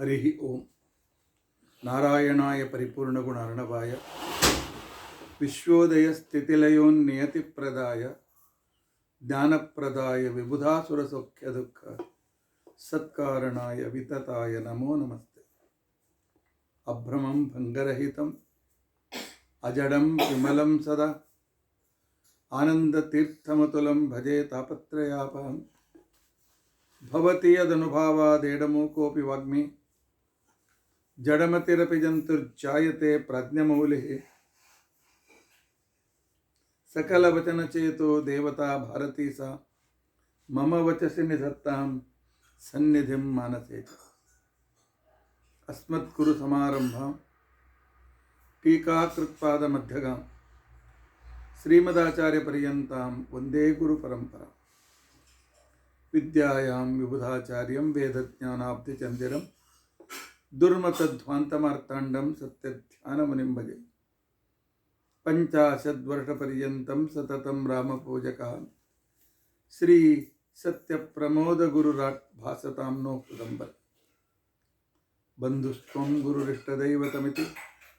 ಹರಿ ಓಂ. ನಾರಾಯಣಾಯ ಪರಿಪೂರ್ಣಗುಣಾರ್ಣವಾಯ ವಿಶ್ವೋದಯ ಸ್ಥಿತಿಲಯೋನ್ನಿಯತಿಪ್ರದಾಯ ಜ್ಞಾನಪ್ರದಾಯ ವಿಬುಧಾಸುರಸೌಖ್ಯ ದುಃಖ ಸತ್ಕಾರಣಾಯ ವಿತತಾಯ ನಮೋ ನಮಸ್ತೆ. ಅಭ್ರಮಂ ಭಂಗರಹಿತಂ ಅಜಡಂ ವಿಮಲಂ ಸದಾ ಆನಂದತೀರ್ಥಮತುಲಂ ಭಜೆ ತಾಪತ್ರಯಾಪಹಂ ಭವತಿ ಯದನುಭಾವಾದೇಡಮೂಕೋಪಿ ವಾಗ್ಮಿ ಜಡಮತಿರಪಿ ಜಂತುರ್ಜಾಯತೆ ಪ್ರಜ್ಞಮೌಲಿಃ ಸಕಲವಚನಚೇತೋ ದೇವತಾ ಭಾರತೀ ಸಾ ಮಮ ವಚಸಿ ನಿಧತ್ತಾಂ ಸನ್ನಿಧಿಂ ಮಾನಸೇ ಚ. ಅಸ್ಮದ್ಗುರು ಸಮಾರಂಭಾಂ ಟೀಕಾಕೃತ್ಪಾದಮಧ್ಯಗಾಂ ಶ್ರೀಮದಾಚಾರ್ಯಪರ್ಯಂತಾಂ ವಂದೇ ಗುರುಪರಂಪರಾಂ. ವಿದ್ಯಾಯಾಂ ವಿಬುಧಾಚಾರ್ಯಂ ವೇದಜ್ಞಾನಾಬ್ಧಿಚಂದಿರಂ ದುರ್ಮತಧ್ವಾಂತಮಾರ್ತಾಂಡಂ ಸತ್ಯಧ್ಯಾನಮುನಿಂ ಭಜೆ. ಪಂಚಾಶದ್ವರ್ಷಪರ್ಯಂತಂ ಸತತಂ ರಾಮಪೂಜಕಃ ಶ್ರೀ ಸತ್ಯಪ್ರಮೋದಗುರುರಾಟ್ ಭಾಸತಾಂ ನೋ ಹೃದಂಬರ್. ಬಂಧುಸ್ತ್ವಂ ಗುರುರಿಷ್ಟದೈವತಮಿತಿ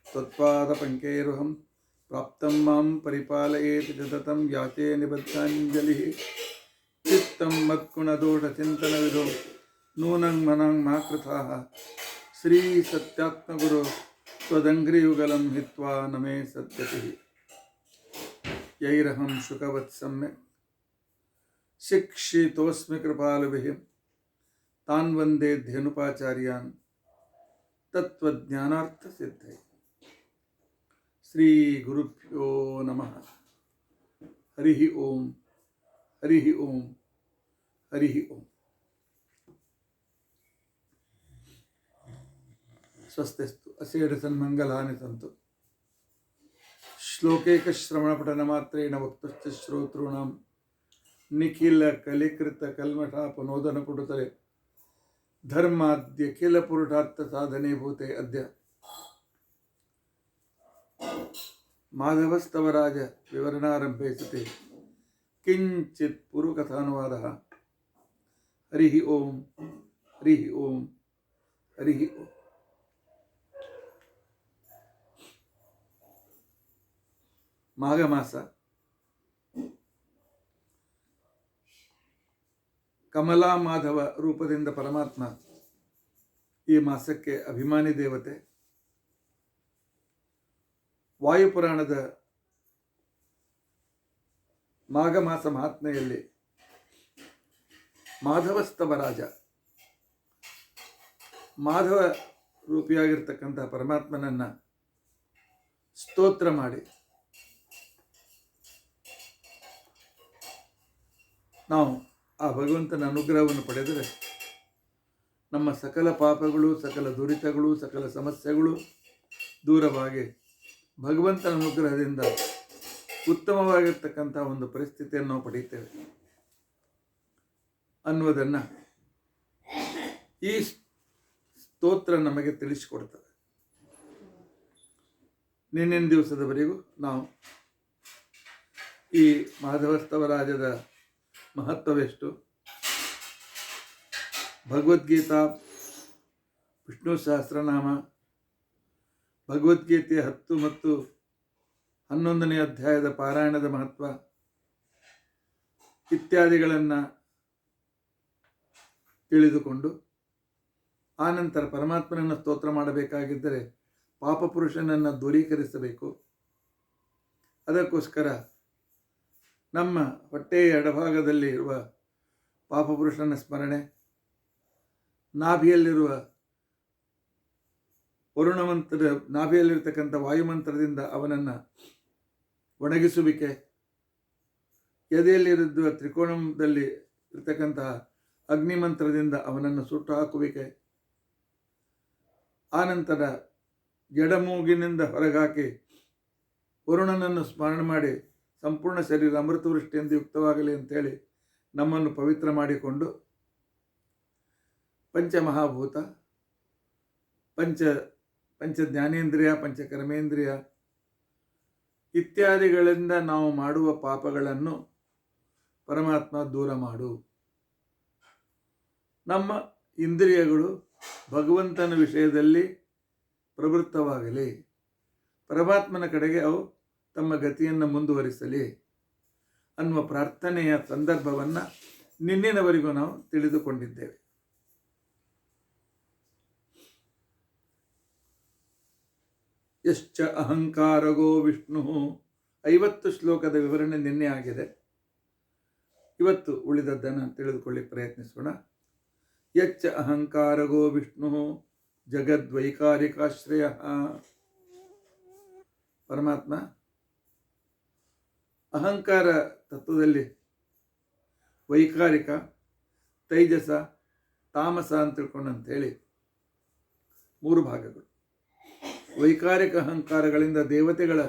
ತ್ವತ್ಪಾದಪಂಕೈರುಹಂ ಪ್ರಾಪ್ತಂ ಮಾಂ ಪರಿಪಾಲಯೇತ್ ಸತತಂ ಯಾಚೇ ನಿಬದ್ಧಾಂಜಲಿಃ. ಚಿತ್ತಂ ಮತ್ಗುಣದೋಷಚಿಂತನವಿದೋ ನೂನಂ ಮನಂ ಮಾ ಕೃತಾಃ ಶ್ರೀ ಸತ್ಯಾತ್ಮಗುರು ತ್ವದಂಘ್ರಿಯುಗಲಂ ಹಿತ್ವಾ ನಮೇ ಸದ್ಗತಿಃ. ಯೈರಹಂ ಶುಕವತ್ ಸಮ್ಯಕ್ ಶಿಕ್ಷಿತೋಸ್ಮಿ ಕೃಪಾಲುಭಿಃ ತಾನ್ ವಂದೇ ಧೇನುಪಾಚಾರ್ಯಾನ್ ತತ್ವಜ್ಞಾನಾರ್ಥಸಿದ್ಧೈ. ಶ್ರೀ ಗುರುಭ್ಯೋ ನಮಃ. ಹರಿ ಓಂ. ಹರಿ ಓಂ. ಹರಿ ಓಂ. ಸ್ವಸ್ತಿಸ್ತು ಅಸೇಢ ಸನ್ಮಂಗಲಾನಿ ಸಂತು. ಶ್ಲೋಕೈಕಶ್ರವಣಪಠನಮಾತ್ರೇಣ ವಕ್ತುಶ್ಚ ಶ್ರೋತॄಣಾಂ ನಿಖಿಲ ಕಲಿಕೃತ ಕಲ್ಮಷಾಪನೋದನ ಪುಟುತರೆ ಧರ್ಮಾದ್ಯಖಿಲ ಪುರುಷಾರ್ಥ ಸಾಧನೀಭೂತೆ ಅದ್ಯ ಮಾಧವಸ್ತವರಾಜ ವಿವರಣಾರಂಭೆ ಸತಿ ಕಿಂಚಿತ್ ಪೂರ್ವಕಥಾನುವಾದಃ. ಹರಿ ಓಂ. ಹರಿ ಓಂ. ಹರಿ ಓಂ. ಮಾಘ ಮಾಸ ಕಮಲಾ ಮಾಧವ ರೂಪದಿಂದ ಪರಮಾತ್ಮ ಈ ಮಾಸಕ್ಕೆ ಅಭಿಮಾನಿ ದೇವತೆ. ವಾಯುಪುರಾಣದ ಮಾಘ ಮಾಸ ಮಹಾತ್ಮೆಯಲ್ಲಿ ಮಾಧವಸ್ತವರಾಜ ಮಾಧವ ರೂಪಿಯಾಗಿರ್ತಕ್ಕಂಥ ಪರಮಾತ್ಮನನ್ನು ಸ್ತೋತ್ರ ಮಾಡಿ ನಾವು ಆ ಭಗವಂತನ ಅನುಗ್ರಹವನ್ನು ಪಡೆದರೆ ನಮ್ಮ ಸಕಲ ಪಾಪಗಳು, ಸಕಲ ದುರಿತಗಳು, ಸಕಲ ಸಮಸ್ಯೆಗಳು ದೂರವಾಗಿ ಭಗವಂತನ ಅನುಗ್ರಹದಿಂದ ಉತ್ತಮವಾಗಿರ್ತಕ್ಕಂಥ ಒಂದು ಪರಿಸ್ಥಿತಿಯನ್ನು ನಾವು ಪಡೆಯುತ್ತೇವೆ ಅನ್ನುವುದನ್ನು ಈ ಸ್ತೋತ್ರ ನಮಗೆ ತಿಳಿಸಿಕೊಡ್ತದೆ. ನಿನ್ನಿನ ದಿವಸದವರೆಗೂ ನಾವು ಈ ಮಾಧವಸ್ತವರಾಜದ ಮಹತ್ವವೆಷ್ಟು, ಭಗವದ್ಗೀತಾ, ವಿಷ್ಣು ಸಹಸ್ರನಾಮ, ಭಗವದ್ಗೀತೆಯ 10 ಮತ್ತು 11ನೇ ಅಧ್ಯಾಯದ ಪಾರಾಯಣದ ಮಹತ್ವ ಇತ್ಯಾದಿಗಳನ್ನು ತಿಳಿದುಕೊಂಡು ಆನಂತರ ಪರಮಾತ್ಮನನ್ನು ಸ್ತೋತ್ರ ಮಾಡಬೇಕಾಗಿದ್ದರೆ ಪಾಪಪುರುಷನನ್ನು ದೂರೀಕರಿಸಬೇಕು. ಅದಕ್ಕೋಸ್ಕರ ನಮ್ಮ ಹೊಟ್ಟೆಯ ಎಡಭಾಗದಲ್ಲಿ ಇರುವ ಪಾಪಪುರುಷನ ಸ್ಮರಣೆ, ನಾಭಿಯಲ್ಲಿರುವ ವರುಣಮಂತ್ರ, ನಾಭಿಯಲ್ಲಿರ್ತಕ್ಕಂಥ ವಾಯುಮಂತ್ರದಿಂದ ಅವನನ್ನು ಒಣಗಿಸುವಿಕೆ, ಎದೆಯಲ್ಲಿರುವ ತ್ರಿಕೋಣದಲ್ಲಿ ಇರ್ತಕ್ಕಂತಹ ಅಗ್ನಿಮಂತ್ರದಿಂದ ಅವನನ್ನು ಸುಟ್ಟು ಹಾಕುವಿಕೆ, ಆನಂತರ ಎಡಮೂಗಿನಿಂದ ಹೊರಗಾಕಿ ವರುಣನನ್ನು ಸ್ಮರಣೆ ಮಾಡಿ ಸಂಪೂರ್ಣ ಶರೀರ ಅಮೃತವೃಷ್ಟಿಯಿಂದ ಯುಕ್ತವಾಗಲಿ ಅಂತೇಳಿ ನಮ್ಮನ್ನು ಪವಿತ್ರ ಮಾಡಿಕೊಂಡು ಪಂಚಮಹಾಭೂತ, ಪಂಚ ಜ್ಞಾನೇಂದ್ರಿಯ, ಪಂಚಕರ್ಮೇಂದ್ರಿಯ ಇತ್ಯಾದಿಗಳಿಂದ ನಾವು ಮಾಡುವ ಪಾಪಗಳನ್ನು ಪರಮಾತ್ಮ ದೂರ ಮಾಡು. ನಮ್ಮ ಇಂದ್ರಿಯಗಳು ಭಗವಂತನ ವಿಷಯದಲ್ಲಿ ಪ್ರವೃತ್ತವಾಗಲಿ, ಪರಮಾತ್ಮನ ಕಡೆಗೆ ಅವು ತಮ್ಮ ಗತಿಯನ್ನು ಮುಂದುವರಿಸಲಿ ಅನ್ನುವ ಪ್ರಾರ್ಥನೆಯ ಸಂದರ್ಭವನ್ನು ನಿನ್ನಿನವರೆಗೂ ನಾವು ತಿಳಿದುಕೊಂಡಿದ್ದೇವೆ. ಯಶ್ಚ ಅಹಂಕಾರಗೋ ವಿಷ್ಣು 50 ಶ್ಲೋಕದ ವಿವರಣೆ ನಿನ್ನೆ ಆಗಿದೆ. ಇವತ್ತು ಉಳಿದದ್ದನ್ನು ತಿಳಿದುಕೊಳ್ಳಿ ಪ್ರಯತ್ನಿಸೋಣ. ಯಚ್ಚ ಅಹಂಕಾರಗೋ ವಿಷ್ಣು ಜಗದ್ವೈಕಾರಿಕಾಶ್ರಯ. ಪರಮಾತ್ಮ ಅಹಂಕಾರ ತತ್ವದಲ್ಲಿ ವೈಕಾರಿಕ, ತೈಜಸ, ತಾಮಸ ಅಂತ ತಿಳ್ಕೊಂಡಂತೇಳಿ 3 ಭಾಗಗಳು. ವೈಕಾರಿಕ ಅಹಂಕಾರಗಳಿಂದ ದೇವತೆಗಳ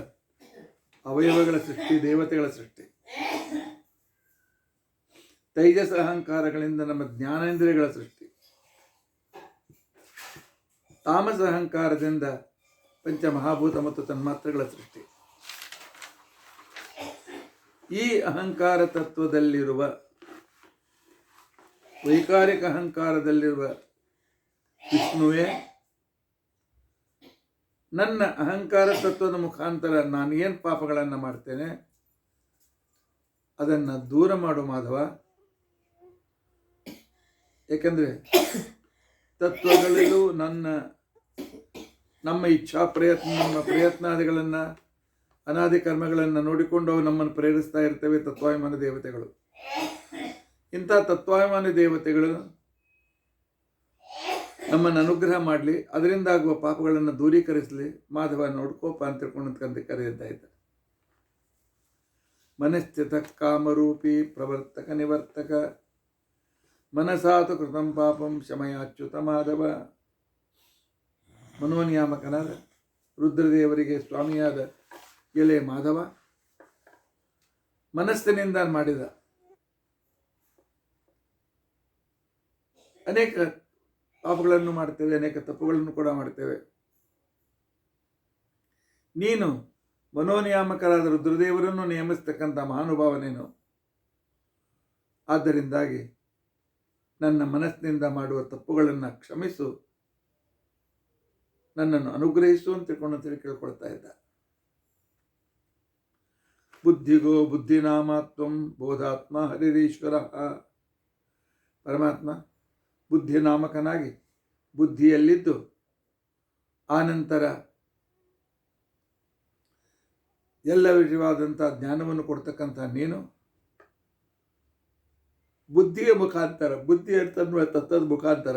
ಅವಯವಗಳ ಸೃಷ್ಟಿ, ದೇವತೆಗಳ ಸೃಷ್ಟಿ. ತೈಜಸ ಅಹಂಕಾರಗಳಿಂದ ನಮ್ಮ ಜ್ಞಾನೇಂದ್ರಿಯಗಳ ಸೃಷ್ಟಿ. ತಾಮಸ ಅಹಂಕಾರದಿಂದ ಪಂಚಮಹಾಭೂತ ಮತ್ತು ತನ್ಮಾತ್ರಗಳ ಸೃಷ್ಟಿ. ಈ ಅಹಂಕಾರ ತತ್ವದಲ್ಲಿರುವ, ವೈಕಾರಿಕ ಅಹಂಕಾರದಲ್ಲಿರುವ ವಿಷ್ಣುವೇ ನನ್ನ ಅಹಂಕಾರ ತತ್ವದ ಮುಖಾಂತರ ನಾನು ಏನು ಪಾಪಗಳನ್ನು ಮಾಡ್ತೇನೆ ಅದನ್ನು ದೂರ ಮಾಡು ಮಾಧವ. ಏಕೆಂದರೆ ತತ್ವಗಳಿಗೂ ನಮ್ಮ ಇಚ್ಛಾ ಪ್ರಯತ್ನ, ನಮ್ಮ ಪ್ರಯತ್ನಾದಿಗಳನ್ನು, ಅನಾದಿ ಕರ್ಮಗಳನ್ನು ನೋಡಿಕೊಂಡು ಅವು ನಮ್ಮನ್ನು ಪ್ರೇರಿಸ್ತಾ ಇರ್ತವೆ ತತ್ವಾಭಿಮಾನ ದೇವತೆಗಳು. ಇಂಥ ತತ್ವಾಭಿಮಾನಿ ದೇವತೆಗಳು ನಮ್ಮನ್ನು ಅನುಗ್ರಹ ಮಾಡಲಿ, ಅದರಿಂದ ಆಗುವ ಪಾಪಗಳನ್ನು ದೂರೀಕರಿಸಲಿ. ಮಾಧವ ನೋಡ್ಕೋಪ ಅಂತ ತಿಳ್ಕೊಂಡು ಕರೆಯುತ್ತಾ ಇದ್ದ. ಮನಸ್ಥಿತ ಕಾಮರೂಪಿ ಪ್ರವರ್ತಕ ನಿವರ್ತಕ ಮನಸಾತು ಕೃತಂ ಪಾಪಂ ಶಮಯಾಚ್ಯುತ ಮಾಧವ. ಮನೋನಿಯಾಮಕನಾದ ರುದ್ರದೇವರಿಗೆ ಸ್ವಾಮಿಯಾದ ಎಲೆ ಮಾಧವ, ಮನಸ್ಸಿನಿಂದ ಮಾಡಿದ ಅನೇಕ ಪಾಪಗಳನ್ನು ಮಾಡ್ತೇವೆ, ಅನೇಕ ತಪ್ಪುಗಳನ್ನು ಕೂಡ ಮಾಡ್ತೇವೆ. ನೀನು ಮನೋನಿಯಾಮಕರಾದ ರುದ್ರದೇವರನ್ನು ನೇಮಿಸ್ತಕ್ಕಂಥ ಮಹಾನುಭಾವನೇನು. ಆದ್ದರಿಂದಾಗಿ ನನ್ನ ಮನಸ್ಸಿನಿಂದ ಮಾಡುವ ತಪ್ಪುಗಳನ್ನು ಕ್ಷಮಿಸು, ನನ್ನನ್ನು ಅನುಗ್ರಹಿಸು ಅಂತ ತಿಳ್ಕೊಂಡು ಕೇಳ್ಕೊಳ್ತಾ ಇದ್ದ. ಬುದ್ಧಿಗೋ ಬುದ್ಧಿನಾಮಾತ್ವಂ ಬೋಧಾತ್ಮ ಹರಿರೀಶ್ವರ. ಪರಮಾತ್ಮ ಬುದ್ಧಿನಾಮಕನಾಗಿ ಬುದ್ಧಿಯಲ್ಲಿದ್ದು ಆನಂತರ ಎಲ್ಲ ವಿಷಯವಾದಂಥ ಜ್ಞಾನವನ್ನು ಕೊಡ್ತಕ್ಕಂಥ ನೀನು ಬುದ್ಧಿಯ ಮುಖಾಂತರ, ಬುದ್ಧಿ ಅಂತನ್ನುವ ತತ್ವದ ಮುಖಾಂತರ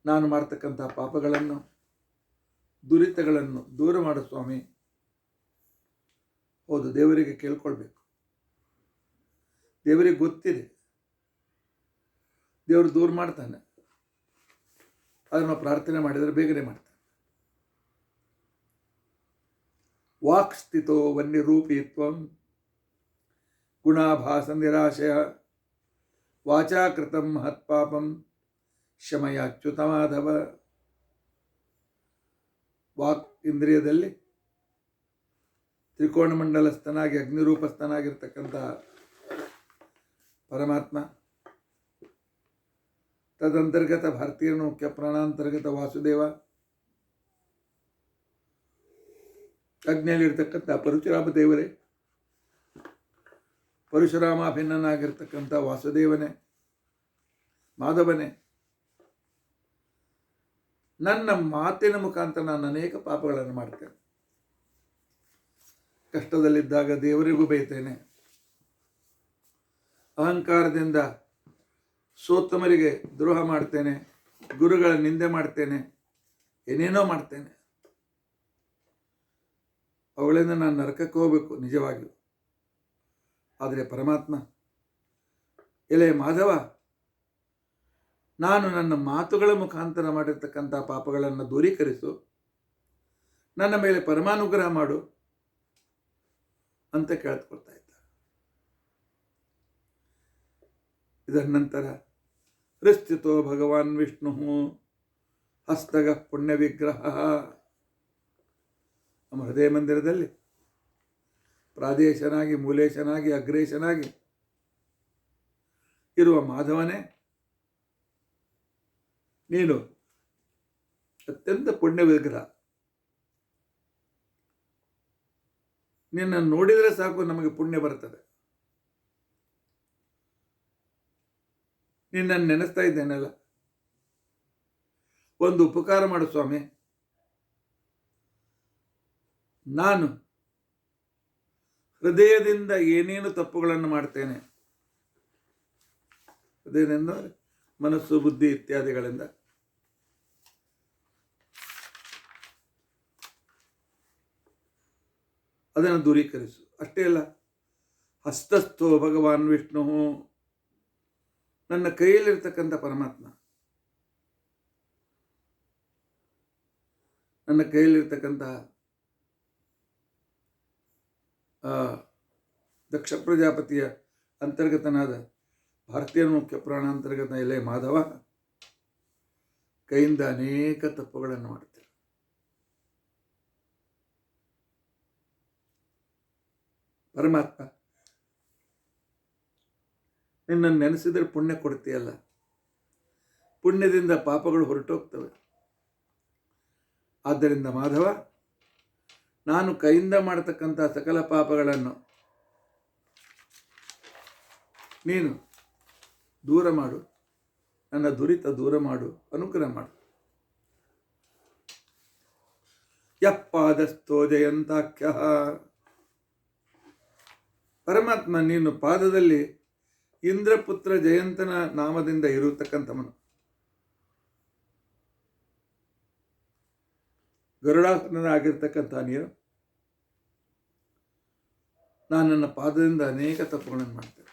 ನಾನು ಮಾಡ್ತಕ್ಕಂಥ ಪಾಪಗಳನ್ನು, ದುರಿತಗಳನ್ನು ದೂರ ಮಾಡು ಸ್ವಾಮಿ. ಹೌದು, ದೇವರಿಗೆ ಕೇಳ್ಕೊಳ್ಬೇಕು. ದೇವರಿಗೆ ಗೊತ್ತಿದೆ, ದೇವರು ದೂರ ಮಾಡ್ತಾನೆ. ಅದನ್ನು ಪ್ರಾರ್ಥನೆ ಮಾಡಿದರೆ ಬೇಗನೆ ಮಾಡ್ತಾನೆ. ವಾಕ್ ಸ್ಥಿತೋ ವನ್ಯರೂಪೀತ್ವಂ ಗುಣಾಭಾಸ ನಿರಾಶಯ ವಾಚಾಕೃತಂ ಮಹತ್ಪಾಪಂ ಶಮಯಾಚ್ಯುತ ಮಾಧವ. ವಾಕ್ ಇಂದ್ರಿಯದಲ್ಲಿ ತ್ರಿಕೋಣಮಂಡಲಸ್ಥನಾಗಿ ಅಗ್ನಿರೂಪಸ್ಥನಾಗಿರ್ತಕ್ಕಂಥ ಪರಮಾತ್ಮ, ತದಂತರ್ಗತ ಭಾರತೀಯನು ಮುಖ್ಯ ಪ್ರಾಣಾಂತರ್ಗತ ವಾಸುದೇವ, ಅಗ್ನಿಯಲ್ಲಿರ್ತಕ್ಕಂಥ ಪರಶುರಾಮ ದೇವರೇ, ಪರಶುರಾಮಾಭಿನ್ನನಾಗಿರ್ತಕ್ಕಂಥ ವಾಸುದೇವನೇ, ಮಾಧವನೇ, ನನ್ನ ಮಾತಿನ ಮುಖಾಂತರ ನಾನು ಅನೇಕ ಪಾಪಗಳನ್ನು ಮಾಡ್ತೇನೆ. ಕಷ್ಟದಲ್ಲಿದ್ದಾಗ ದೇವರಿಗೂ ಬೈತೇನೆ, ಅಹಂಕಾರದಿಂದ ಸೋತ್ತಮರಿಗೆ ದ್ರೋಹ ಮಾಡ್ತೇನೆ, ಗುರುಗಳ ನಿಂದೆ ಮಾಡ್ತೇನೆ, ಏನೇನೋ ಮಾಡ್ತೇನೆ. ಅವುಗಳಿಂದ ನಾನು ನರಕಕ್ಕೆ ಹೋಗಬೇಕು ನಿಜವಾಗಿಯೂ. ಆದರೆ ಪರಮಾತ್ಮ, ಎಲೆ ಮಾಧವ, ನಾನು ನನ್ನ ಮಾತುಗಳ ಮುಖಾಂತರ ಮಾಡಿರ್ತಕ್ಕಂಥ ಪಾಪಗಳನ್ನು ದೂರೀಕರಿಸು, ನನ್ನ ಮೇಲೆ ಪರಮಾನುಗ್ರಹ ಮಾಡು ಅಂತ ಕೇಳ್ಕೊಳ್ತಾ ಇದ್ದ. ಇದರ ನಂತರ ಹೃಸ್ಥಿತೋ ಭಗವಾನ್ ವಿಷ್ಣು ಹಸ್ತಗ ಪುಣ್ಯ ವಿಗ್ರಹ. ನಮ್ಮ ಹೃದಯ ಮಂದಿರದಲ್ಲಿ ಪ್ರಾದೇಶನಾಗಿ, ಮೂಲೇಶನಾಗಿ, ಅಗ್ರೇಶನಾಗಿ ಇರುವ ಮಾಧವನೇ ನೀನು ಅತ್ಯಂತ ಪುಣ್ಯ ವಿಗ್ರಹ. ನಿನ್ನನ್ನು ನೋಡಿದರೆ ಸಾಕು ನಮಗೆ ಪುಣ್ಯ ಬರ್ತದೆ. ನಿನ್ನನ್ನು ನೆನೆಸ್ತಾ ಇದ್ದೇನಲ್ಲ, ಒಂದು ಉಪಕಾರ ಮಾಡು ಸ್ವಾಮಿ. ನಾನು ಹೃದಯದಿಂದ ಏನೇನು ತಪ್ಪುಗಳನ್ನು ಮಾಡ್ತೇನೆ, ಹೃದಯದಿಂದ ಮನಸ್ಸು, ಬುದ್ಧಿ ಇತ್ಯಾದಿಗಳಿಂದ, ಅದನ್ನು ದೂರೀಕರಿಸು. ಅಷ್ಟೇ ಅಲ್ಲ, ಹಸ್ತಸ್ಥೋ ಭಗವಾನ್ ವಿಷ್ಣು, ನನ್ನ ಕೈಯಲ್ಲಿರ್ತಕ್ಕಂಥ ಪರಮಾತ್ಮ, ನನ್ನ ಕೈಯಲ್ಲಿರ್ತಕ್ಕಂತಹ ದಕ್ಷ ಪ್ರಜಾಪತಿಯ ಅಂತರ್ಗತನಾದ ಭಾರತೀಯ ಮುಖ್ಯ ಪ್ರಾಣ ಅಂತರ್ಗತ ಎಲೆ ಮಾಧವ ಕೈಯಿಂದ ಅನೇಕ ತಪ್ಪುಗಳನ್ನು ಮಾಡ್ತಾರೆ. ಪರಮಾತ್ಮ ನಿನ್ನನ್ನು ನೆನೆಸಿದರೆ ಪುಣ್ಯ ಕೊಡ್ತೀಯಲ್ಲ, ಪುಣ್ಯದಿಂದ ಪಾಪಗಳು ಹೊರಟೋಗ್ತವೆ. ಆದ್ದರಿಂದ ಮಾಧವ, ನಾನು ಕೈಯಿಂದ ಮಾಡತಕ್ಕಂಥ ಸಕಲ ಪಾಪಗಳನ್ನು ನೀನು ದೂರ ಮಾಡು, ನನ್ನ ದುರಿತ ದೂರ ಮಾಡು, ಅನುಗ್ರಹ ಮಾಡು. ಯಪ್ಪಾದಸ್ಥೋ ಜಯಂತಾಖ್ಯ, ಪರಮಾತ್ಮ ನೀನು ಪಾದದಲ್ಲಿ ಇಂದ್ರಪುತ್ರ ಜಯಂತನ ನಾಮದಿಂದ ಇರತಕ್ಕಂಥವನು. ಗರುಡಾಸನಾಗಿರ್ತಕ್ಕಂಥ ನೀನು, ನಾನು ನನ್ನ ಪಾದದಿಂದ ಅನೇಕ ತಪ್ಪುಗಳನ್ನು ಮಾಡ್ತೇನೆ.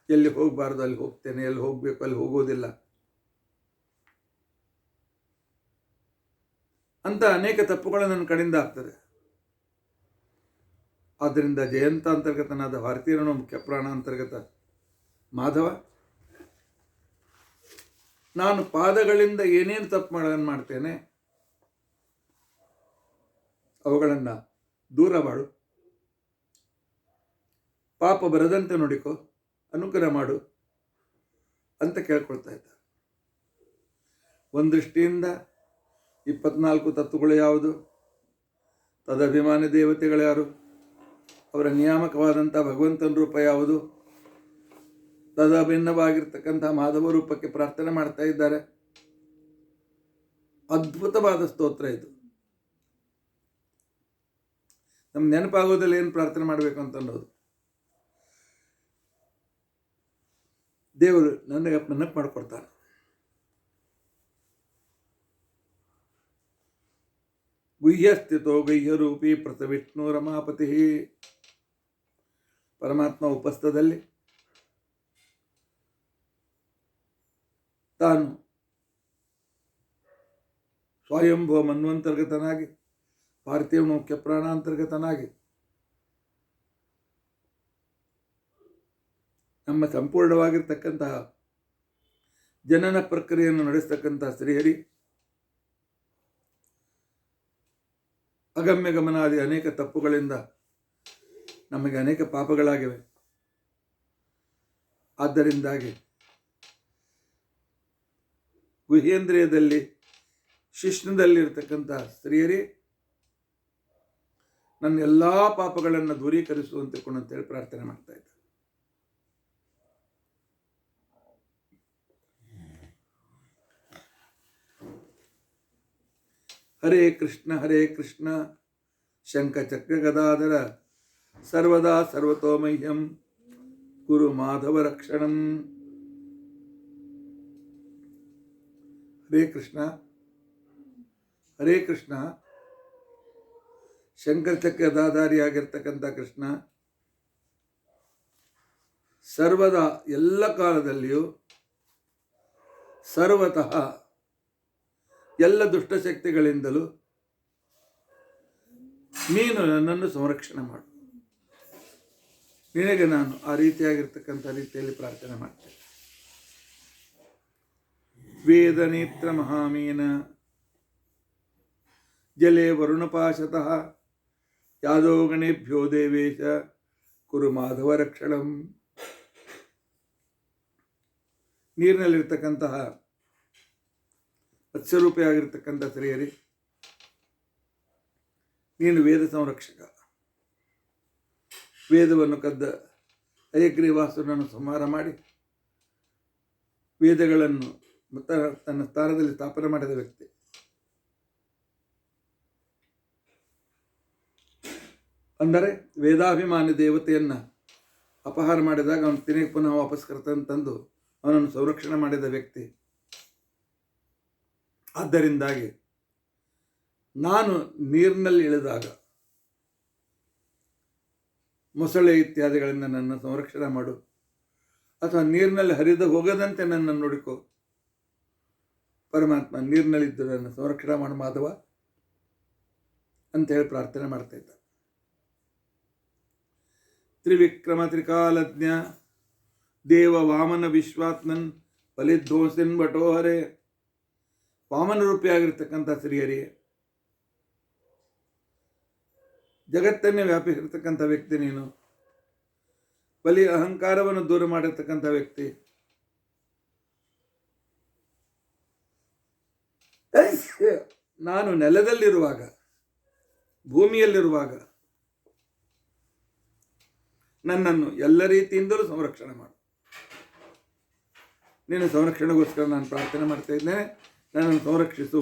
ಎಲ್ಲಿ ಹೋಗಬಾರ್ದು ಅಲ್ಲಿ ಹೋಗ್ತೇನೆ, ಎಲ್ಲಿ ಹೋಗಬೇಕು ಅಲ್ಲಿ ಹೋಗೋದಿಲ್ಲ ಅಂತ ಅನೇಕ ತಪ್ಪುಗಳು ನನ್ನ ಕಡೆಯಿಂದ ಆಗ್ತದೆ. ಆದ್ದರಿಂದ ಜಯಂತ ಅಂತರ್ಗತನಾದ ಭಾರತೀಯರನ್ನು ಮುಖ್ಯ ಪ್ರಾಣ ಅಂತರ್ಗತ ಮಾಧವ, ನಾನು ಪಾದಗಳಿಂದ ಏನೇನು ತಪ್ಪು ಮಾಡ್ತೇನೆ ಅವುಗಳನ್ನು ದೂರ ಮಾಡು, ಪಾಪ ಬರದಂತೆ ನೋಡಿಕೋ, ಅನುಗ್ರಹ ಮಾಡು ಅಂತ ಕೇಳ್ಕೊಳ್ತಾ ಇದ್ದ. ಒಂದು ದೃಷ್ಟಿಯಿಂದ 24 ತತ್ವಗಳು ಯಾವುದು, ತದಭಿಮಾನಿ ದೇವತೆಗಳು ಯಾರು, ಅವರ ನಿಯಾಮಕವಾದಂಥ ಭಗವಂತನ ರೂಪ ಯಾವುದು, ತದಭಿನ್ನವಾಗಿರ್ತಕ್ಕಂಥ ಮಾಧವ ರೂಪಕ್ಕೆ ಪ್ರಾರ್ಥನೆ ಮಾಡ್ತಾ ಇದ್ದಾರೆ. ಅದ್ಭುತವಾದ ಸ್ತೋತ್ರ ಇದು. ನಮ್ಗೆ ನೆನಪಾಗೋದಲ್ಲಿ ಏನು ಪ್ರಾರ್ಥನೆ ಮಾಡಬೇಕು ಅಂತ ಅನ್ನೋದು. ದೇವರು ನನಗೆ ನೆನಪು ಮಾಡಿಕೊಡ್ತಾನೆ. ಗುಹ್ಯಸ್ಥಿತೋ ಗುಹ್ಯರೂಪಿ ಪ್ರತವಿಷ್ಣು ರಮಾಪತಿ, ಪರಮಾತ್ಮ ಉಪಸ್ಥದಲ್ಲಿ ತಾನು ಸ್ವಯಂಭವ ಮನ್ವಂತರ್ಗತನಾಗಿ, ಭಾರತೀಯ ಮುಖ್ಯ ಪ್ರಾಣಾಂತರ್ಗತನಾಗಿ ನಮ್ಮ ಸಂಪೂರ್ಣವಾಗಿರ್ತಕ್ಕಂತಹ ಜನನ ಪ್ರಕ್ರಿಯೆಯನ್ನು ನಡೆಸ್ತಕ್ಕಂತಹ ಶ್ರೀಹರಿ ಅಗಮ್ಯ ಗಮನಾದಿ ಅನೇಕ ತಪ್ಪುಗಳಿಂದ ನಮಗೆ ಅನೇಕ ಪಾಪಗಳಾಗಿವೆ. ಆದ್ದರಿಂದಾಗಿ ಗುಹೇಂದ್ರಿಯದಲ್ಲಿ ಶಿಷ್ಣದಲ್ಲಿರ್ತಕ್ಕಂಥ ಶ್ರೀಹರಿ ನನ್ನ ಎಲ್ಲ ಪಾಪಗಳನ್ನು ದೂರೀಕರಿಸುವಂತೆ ಅಂತೇಳಿ ಪ್ರಾರ್ಥನೆ ಮಾಡ್ತಾ ಇದ್ದ. ಹರೇ ಕೃಷ್ಣ ಶಂಖಚಕ್ರ ಗದಾಧರ ಸರ್ವದಾ ಸರ್ವತೋಮಹ್ಯಂ ಗುರು ಮಾಧವ ರಕ್ಷಣಂ. ಹರೇ ಕೃಷ್ಣ ಶಂಕರಚಕ್ರ ಗದಾಧಾರಿಯಾಗಿರ್ತಕ್ಕಂಥ ಕೃಷ್ಣ ಸರ್ವದಾ ಎಲ್ಲ ಕಾಲದಲ್ಲಿಯೂ ಸರ್ವತಃ ಎಲ್ಲ ದುಷ್ಟಶಕ್ತಿಗಳಿಂದಲೂ ನೀನು ನನ್ನನ್ನು ಸಂರಕ್ಷಣೆ ಮಾಡು. ನಿನಗೆ ನಾನು ಆ ರೀತಿಯಾಗಿರ್ತಕ್ಕಂಥ ರೀತಿಯಲ್ಲಿ ಪ್ರಾರ್ಥನೆ ಮಾಡ್ತೇನೆ. ವೇದನೇತ್ರ ಮಹಾಮೀನ ಜಲೇ ವರುಣಪಾಶತಃ ಯಾದೋ ಗಣೇಭ್ಯೋ ದೇವೇಶ ಕುರು ಮಾಧವ ರಕ್ಷಣಂ. ನೀರಿನಲ್ಲಿರ್ತಕ್ಕಂತಹ ಮತ್ಸ್ಯರೂಪಿಯಾಗಿರ್ತಕ್ಕಂಥ ಶ್ರೀಹರಿ, ನೀನು ವೇದ ಸಂರಕ್ಷಕ. ವೇದವನ್ನು ಕದ್ದ ಹಯಗ್ರೀವಾಸುರನನ್ನು ಸಂಹಾರ ಮಾಡಿ ವೇದಗಳನ್ನು ತನ್ನ ಸ್ಥಾನದಲ್ಲಿ ಸ್ಥಾಪನೆ ಮಾಡಿದ ವ್ಯಕ್ತಿ. ಅಂದರೆ ವೇದಾಭಿಮಾನಿ ದೇವತೆಯನ್ನು ಅಪಹಾರ ಮಾಡಿದಾಗ ಅವನು ತಿರುಗಿ ಪುನಃ ವಾಪಸ್ ತಂದು ಅವನನ್ನು ಸಂರಕ್ಷಣೆ ಮಾಡಿದ ವ್ಯಕ್ತಿ. ಆದ್ದರಿಂದಾಗಿ ನಾನು ನೀರಿನಲ್ಲಿ ಇಳಿದಾಗ ಮೊಸಳೆ ಇತ್ಯಾದಿಗಳಿಂದ ನನ್ನ ಸಂರಕ್ಷಣೆ ಮಾಡು, ಅಥವಾ ನೀರಿನಲ್ಲಿ ಹರಿದು ಹೋಗದಂತೆ ನನ್ನನ್ನು ನೋಡಿಕೋ. ಪರಮಾತ್ಮ ನೀರಿನಲ್ಲಿದ್ದು ನನ್ನ ಸಂರಕ್ಷಣೆ ಮಾಡು ಮಾಧವ ಅಂತೇಳಿ ಪ್ರಾರ್ಥನೆ ಮಾಡ್ತಾ ಇದ್ದ. ತ್ರಿವಿಕ್ರಮ ತ್ರಿಕಾಲಜ್ಞ ದೇವ ವಾಮನ ವಿಶ್ವಾತ್ಮನ್ ಫಲಿಧ್ವಂಸನ್ ಭಟೋಹರೆ. ವಾಮನ ರೂಪಿಯಾಗಿರ್ತಕ್ಕಂಥ ಶ್ರೀಹರಿ, ಜಗತ್ತನ್ನೇ ವ್ಯಾಪಿಸಿರ್ತಕ್ಕಂಥ ವ್ಯಕ್ತಿ ನೀನು. ಬಲಿ ಅಹಂಕಾರವನ್ನು ದೂರ ಮಾಡಿರ್ತಕ್ಕಂಥ ವ್ಯಕ್ತಿ. ನಾನು ನೆಲದಲ್ಲಿರುವಾಗ, ಭೂಮಿಯಲ್ಲಿರುವಾಗ ನನ್ನನ್ನು ಎಲ್ಲ ರೀತಿಯಿಂದಲೂ ಸಂರಕ್ಷಣೆ ಮಾಡು. ನಿನ್ನ ಸಂರಕ್ಷಣೆಗೋಸ್ಕರ ನಾನು ಪ್ರಾರ್ಥನೆ ಮಾಡ್ತಾ ಇದ್ದೇನೆ, ನನ್ನನ್ನು ಸಂರಕ್ಷಿಸು.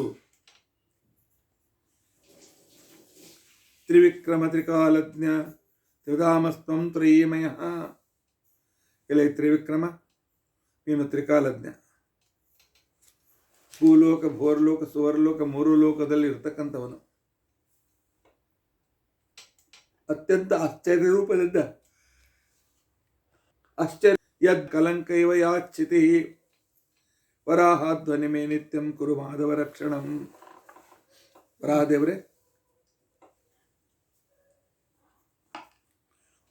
ತ್ರಿವಿಕ್ರಮ ತ್ರಿಕಾಲಜ್ಞ ತ್ರಿಧಾಮಸ್ತಂ ತ್ರಯೀಮಯ. ಎಲೆ ತ್ರಿವಿಕ್ರಮ, ನೀನು ತ್ರಿಕಾಲಜ್ಞ. ಭೂಲೋಕ, ಭೋರ್ಲೋಕ, ಸುವರ್ಲೋಕ, ಮೂರು ಲೋಕದಲ್ಲಿ ಇರ್ತಕ್ಕಂಥವನು. ಅತ್ಯಂತ ಆಶ್ಚರ್ಯ ರೂಪದಿಂದ ಆಶ್ಚರ್ಯ ಯದ್ ಕಲಂಕೈವ ಯಾಚ್ಚಿತಿ ವರಾಹಾಧ್ವನಿ ಮೇ ನಿತ್ಯಂ ಕುರು ಮಾಧವ ರಕ್ಷಣಂ. ವರಾಹದೇವರೇ,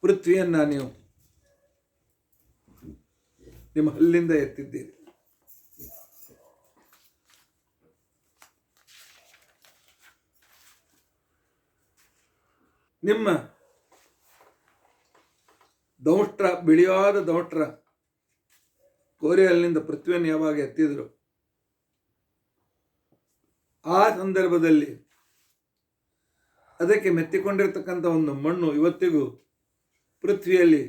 ಪೃಥ್ವಿಯನ್ನ ನೀವು ನಿಮ್ಮ ಹಲ್ಲಿಂದ ಎತ್ತಿದ್ದೀರಿ. ನಿಮ್ಮ ದೌಷ್ಟ್ರ, ಬಿಳಿಯಾದ ದೌಷ್ಟ್ರ ಕೋರೆಯಲ್ಲಿನಿಂದ ಪೃಥ್ವಿಯನ್ನು ಯಾವಾಗ ಎತ್ತಿದ್ರು, ಆ ಸಂದರ್ಭದಲ್ಲಿ ಅದಕ್ಕೆ ಮೆತ್ತಿಕೊಂಡಿರ್ತಕ್ಕಂಥ ಒಂದು ಮಣ್ಣು ಇವತ್ತಿಗೂ ಪೃಥ್ವಿಯಲ್ಲಿ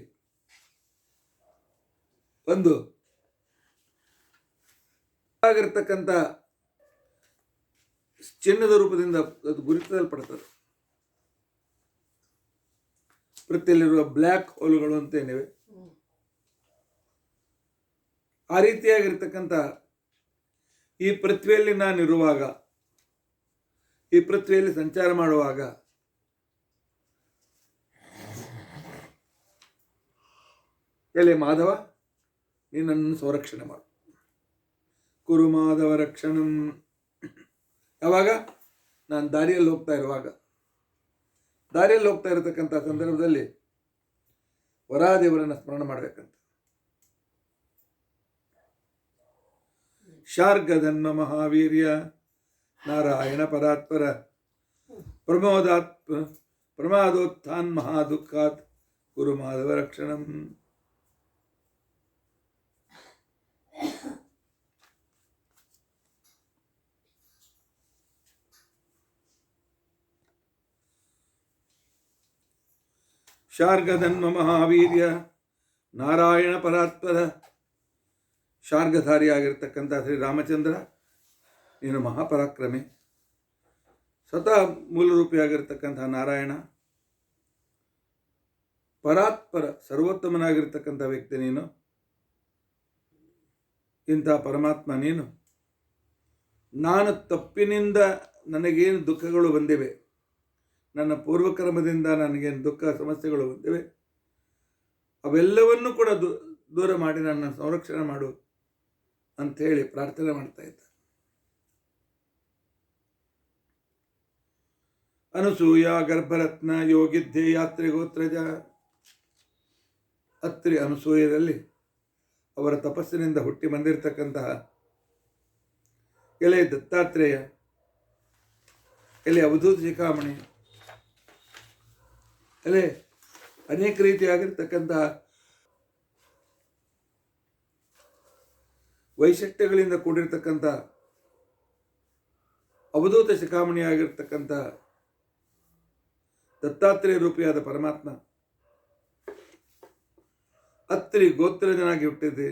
ಒಂದು ಆಗಿರ್ತಕ್ಕಂಥ ಚಿನ್ನದ ರೂಪದಿಂದ ಅದು ಗುರುತಿಸಲ್ಪಡ್ತದೆ. ಪೃಥ್ವಿಯಲ್ಲಿರುವ ಬ್ಲ್ಯಾಕ್ ಹೋಲ್ಗಳು ಅಂತೇನಿವೆ, ಆ ರೀತಿಯಾಗಿರ್ತಕ್ಕಂಥ ಈ ಪೃಥ್ವಿಯಲ್ಲಿ ನಾನಿರುವಾಗ, ಈ ಪೃಥ್ವಿಯಲ್ಲಿ ಸಂಚಾರ ಮಾಡುವಾಗ ಎಲೆ ಮಾಧವ, ನೀನನ್ನು ಸಂರಕ್ಷಣೆ ಮಾಡು. ಕುರು ಮಾಧವ ರಕ್ಷಣಂ. ಯಾವಾಗ ನಾನು ದಾರಿಯಲ್ಲಿ ಹೋಗ್ತಾ ಇರುವಾಗ, ದಾರಿಯಲ್ಲಿ ಹೋಗ್ತಾ ಇರತಕ್ಕಂಥ ಸಂದರ್ಭದಲ್ಲಿ ವರಾದೇವರನ್ನು ಸ್ಮರಣೆ ಮಾಡಬೇಕಂತ. ಶಾರ್ಗಧನ್ಮ ಮಹಾವೀರ್ಯ ನಾರಾಯಣ ಪರಾತ್ಪರ ಪ್ರಮಾದೋತ್ಥಾನ್ ಮಹಾದುಃಖಾತ್ ಕುರು ಮಾಧವ ರಕ್ಷಣಂ. ಶಾರ್ಗಧನ್ಮ ಮಹಾವೀರ್ಯ ನಾರಾಯಣ ಪರಾತ್ಪರ. ಶಾರ್ಗಧಾರಿಯಾಗಿರ್ತಕ್ಕಂಥ ಶ್ರೀರಾಮಚಂದ್ರ, ನೀನು ಮಹಾಪರಾಕ್ರಮಿ. ಸ್ವತಃ ಮೂಲರೂಪಿಯಾಗಿರ್ತಕ್ಕಂಥ ನಾರಾಯಣ, ಪರಾತ್ಪರ ಸರ್ವೋತ್ತಮನಾಗಿರ್ತಕ್ಕಂಥ ವ್ಯಕ್ತಿ ನೀನು. ಇಂಥ ಪರಮಾತ್ಮ ನೀನು. ನಾನು ತಪ್ಪಿನಿಂದ ನನಗೇನು ದುಃಖಗಳು ಬಂದಿವೆ, ನನ್ನ ಪೂರ್ವಕರ್ಮದಿಂದ ನನಗೇನು ದುಃಖ ಸಮಸ್ಯೆಗಳು ಬಂದಿವೆ, ಅವೆಲ್ಲವನ್ನೂ ಕೂಡ ದೂರ ಮಾಡಿ ನನ್ನ ಸಂರಕ್ಷಣೆ ಮಾಡು ಅಂಥೇಳಿ ಪ್ರಾರ್ಥನೆ ಮಾಡ್ತಾ ಇದ್ದ. ಅನಸೂಯ ಗರ್ಭರತ್ನ ಯೋಗಿದ್ಧೆ ಯಾತ್ರಿಗೋತ್ರಜ. ಅತ್ರಿ ಅನಸೂಯದಲ್ಲಿ ಅವರ ತಪಸ್ಸಿನಿಂದ ಹುಟ್ಟಿ ಬಂದಿರತಕ್ಕಂತಹ ಎಲೆ ದತ್ತಾತ್ರೇಯ, ಎಲೆ ಅವಧೂತ ಶಿಖಾಮಣಿ, ಎಲೆ ಅನೇಕ ರೀತಿಯಾಗಿರ್ತಕ್ಕಂತಹ ವೈಶಿಷ್ಟ್ಯಗಳಿಂದ ಕೂಡಿರ್ತಕ್ಕಂಥ ಅವಧೂತ ಶಿಖಾಮಣಿಯಾಗಿರ್ತಕ್ಕಂಥ ದತ್ತಾತ್ರೇಯ ರೂಪಿಯಾದ ಪರಮಾತ್ಮ ಅತ್ರಿ ಗೋತ್ರಜನಾಗಿ ಹುಟ್ಟಿದೆ.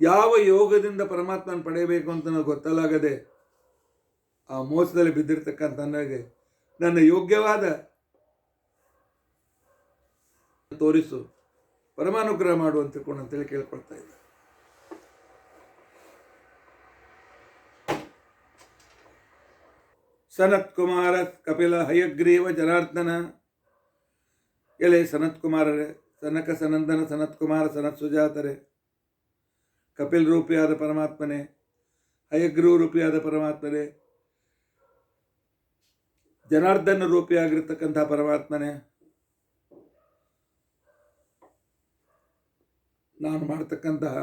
ಯಾವ ಯೋಗದಿಂದ ಪರಮಾತ್ಮನ ಪಡೆಯಬೇಕು ಅಂತ ನನಗೆ ಗೊತ್ತಲಾಗದೆ ಆ ಮೋಸದಲ್ಲಿ ಬಿದ್ದಿರ್ತಕ್ಕಂಥ ನನಗೆ ನನ್ನ ಯೋಗ್ಯವಾದ ತೋರಿಸು, ಪರಮಾನುಗ್ರಹ ಮಾಡು ಅಂತ ಅಂತೇಳಿ ಕೇಳ್ಕೊಳ್ತಾ ಇದ್ದ. ಸನತ್ ಕುಮಾರ ಕಪಿಲ ಹಯಗ್ರೀವ ಜನಾರ್ದನ. ಎಲೆ ಸನತ್ ಕುಮಾರರೇ, ಸನಕ ಸನಂದನ ಸನತ್ ಕುಮಾರ ಸನತ್ ಸುಜಾತರೇ, ಕಪಿಲ್ ರೂಪಿಯಾದ ಪರಮಾತ್ಮನೇ, ಹಯಗ್ರೀವ ರೂಪಿಯಾದ ಪರಮಾತ್ಮನೇ, ಜನಾರ್ದನ ರೂಪಿಯಾಗಿರ್ತಕ್ಕಂಥ ಪರಮಾತ್ಮನೇ, ನಾನು ಮಾಡತಕ್ಕಂತಹ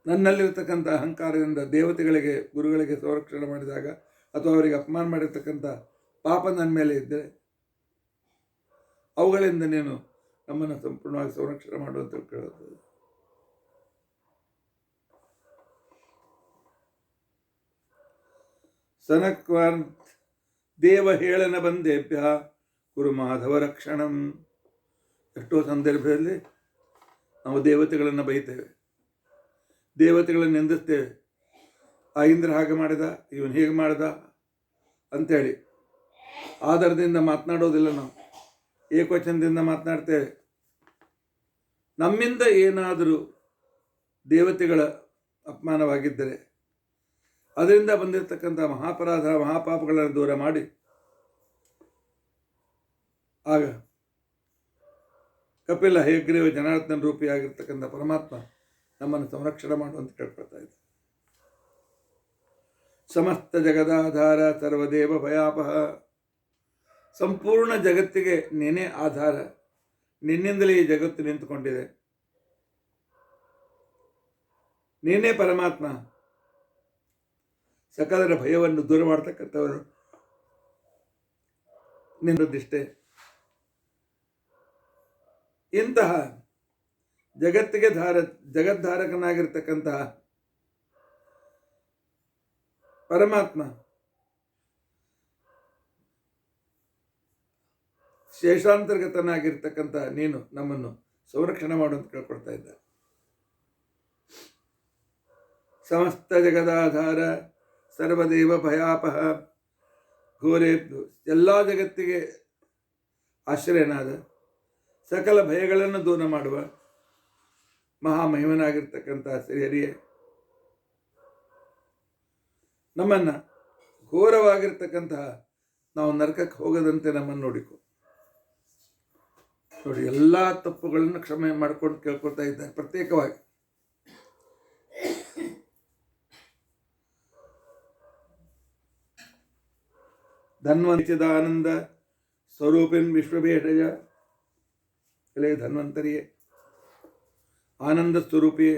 ನನ್ನಲ್ಲಿರ್ತಕ್ಕಂಥ ಅಹಂಕಾರದಿಂದ ದೇವತೆಗಳಿಗೆ ಗುರುಗಳಿಗೆ ಸಂರಕ್ಷಣೆ ಮಾಡಿದಾಗ ಅಥವಾ ಅವರಿಗೆ ಅಪಮಾನ ಮಾಡಿರ್ತಕ್ಕಂಥ ಪಾಪ ನನ್ನ ಮೇಲೆ ಇದ್ದರೆ ಅವುಗಳಿಂದ ನೀನು ನಮ್ಮನ್ನು ಸಂಪೂರ್ಣವಾಗಿ ಸಂರಕ್ಷಣೆ ಮಾಡುವಂತ ಕೇಳುತ್ತದೆ. ಸನಕ್ವಾನ್ ದೇವ ಹೇಳನ ಬಂದೇಭ್ಯ ಕುರು ಮಾಧವ ರಕ್ಷಣಂ. ಎಷ್ಟೋ ಸಂದರ್ಭದಲ್ಲಿ ನಾವು ದೇವತೆಗಳನ್ನು ಬೈತೇವೆ, ದೇವತೆಗಳನ್ನು ನಿಂದಿಸ್ತೇವೆ. ಆ ಇಂದ್ರ ಹಾಗೆ ಮಾಡಿದ, ಇವನು ಹೀಗೆ ಮಾಡಿದ ಅಂಥೇಳಿ ಆಧಾರದಿಂದ ಮಾತನಾಡೋದಿಲ್ಲ. ನಾವು ಏಕವಚನದಿಂದ ಮಾತನಾಡ್ತೇವೆ. ನಮ್ಮಿಂದ ಏನಾದರೂ ದೇವತೆಗಳ ಅಪಮಾನವಾಗಿದ್ದರೆ ಅದರಿಂದ ಬಂದಿರತಕ್ಕಂಥ ಮಹಾಪರಾಧ ಮಹಾಪಾಪಗಳನ್ನು ದೂರ ಮಾಡಿ ಆಗ ಕಪಿಲ ಹಯಗ್ರೀವ ಜನಾರ್ದನ ರೂಪಿಯಾಗಿರ್ತಕ್ಕಂಥ ಪರಮಾತ್ಮ ನಮ್ಮನ್ನು ಸಂರಕ್ಷಣೆ ಮಾಡುವಂತ ಕೇಳ್ಕೊಳ್ತಾ ಇದೆ. ಸಮಸ್ತ ಜಗದಾಧಾರ ಸರ್ವದೇವ ಭಯಾಪಹ. ಸಂಪೂರ್ಣ ಜಗತ್ತಿಗೆ ನೀನೇ ಆಧಾರ, ನಿನ್ನಿಂದಲೇ ಈ ಜಗತ್ತು ನಿಂತುಕೊಂಡಿದೆ. ನೀನೇ ಪರಮಾತ್ಮ, ಸಕಲರ ಭಯವನ್ನು ದೂರ ಮಾಡತಕ್ಕಂಥವರು ನಿನ್ನದಿಷ್ಟೇ. ಇಂತಹ ಜಗತ್ತಿಗೆ ಜಗದ್ಧಾರಕನಾಗಿರ್ತಕ್ಕಂತಹ ಪರಮಾತ್ಮ ಶೇಷಾಂತರ್ಗತನಾಗಿರ್ತಕ್ಕಂಥ ನೀನು ನಮ್ಮನ್ನು ಸಂರಕ್ಷಣೆ ಮಾಡುವಂತ ಕೇಳ್ಕೊಳ್ತಾ ಇದ್ದ. ಸಮಸ್ತ ಜಗದಾಧಾರ ಸರ್ವದೇವ ಭಯಾಪಹ. ಘೋರೆ ಎಲ್ಲ ಜಗತ್ತಿಗೆ ಆಶ್ರಯನಾದ, ಸಕಲ ಭಯಗಳನ್ನು ದೂರ ಮಾಡುವ ಮಹಾಮಹಿಮನಾಗಿರ್ತಕ್ಕಂಥ ಶ್ರೀಹರಿಯೇ, ನಮ್ಮನ್ನು ಘೋರವಾಗಿರ್ತಕ್ಕಂತಹ ನಾವು ನರಕಕ್ಕೆ ಹೋಗದಂತೆ ನಮ್ಮನ್ನು ನೋಡಿಕೊ. ನೋಡಿ, ಎಲ್ಲ ತಪ್ಪುಗಳನ್ನು ಕ್ಷಮೆ ಮಾಡ್ಕೊಂಡು ಕೇಳ್ಕೊಳ್ತಾ ಇದ್ದಾರೆ ಪ್ರತ್ಯೇಕವಾಗಿ. ಧನ್ವಂತಿದಾನಂದ ಸ್ವರೂಪಿನ್ ವಿಶ್ವಭೇಟಜ. ಎಲೆ ಧನ್ವಂತರಿಯೇ, ಆನಂದ ಸ್ವರೂಪಿಯೇ,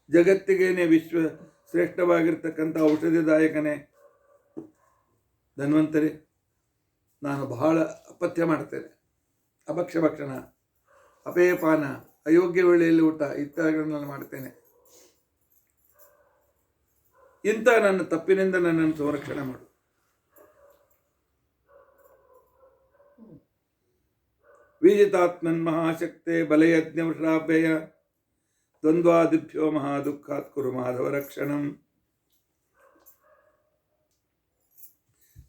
ಜಗತ್ತಿಗೇನೆ ವಿಶ್ವ ಶ್ರೇಷ್ಠವಾಗಿರ್ತಕ್ಕಂಥ ಔಷಧಿದಾಯಕನೇ ಧನ್ವಂತರಿ. ನಾನು ಬಹಳ ಅಪಥ್ಯ ಮಾಡ್ತೇನೆ, ಅಭಕ್ಷಭಕ್ಷಣ, ಅಪೇಯಪಾನ, ಅಯೋಗ್ಯ ವೇಳೆಯಲ್ಲಿ ಊಟ ಇತ್ಯಾದಿಗಳನ್ನು ಮಾಡ್ತೇನೆ. ಇಂಥ ನನ್ನ ತಪ್ಪಿನಿಂದ ನನ್ನನ್ನು ಸಂರಕ್ಷಣೆ ಮಾಡು. ವಿಜಿತಾತ್ಮನ್ ಮಹಾಶಕ್ತೆ ಬಲಯಜ್ಞ ಶ್ರಾವ್ಯಯ ದ್ವಂದ್ವಾದಿಭ್ಯೋ ಮಹಾದುಃಖಾತ್ ಕುರು ಮಾಧವ ರಕ್ಷಣಂ.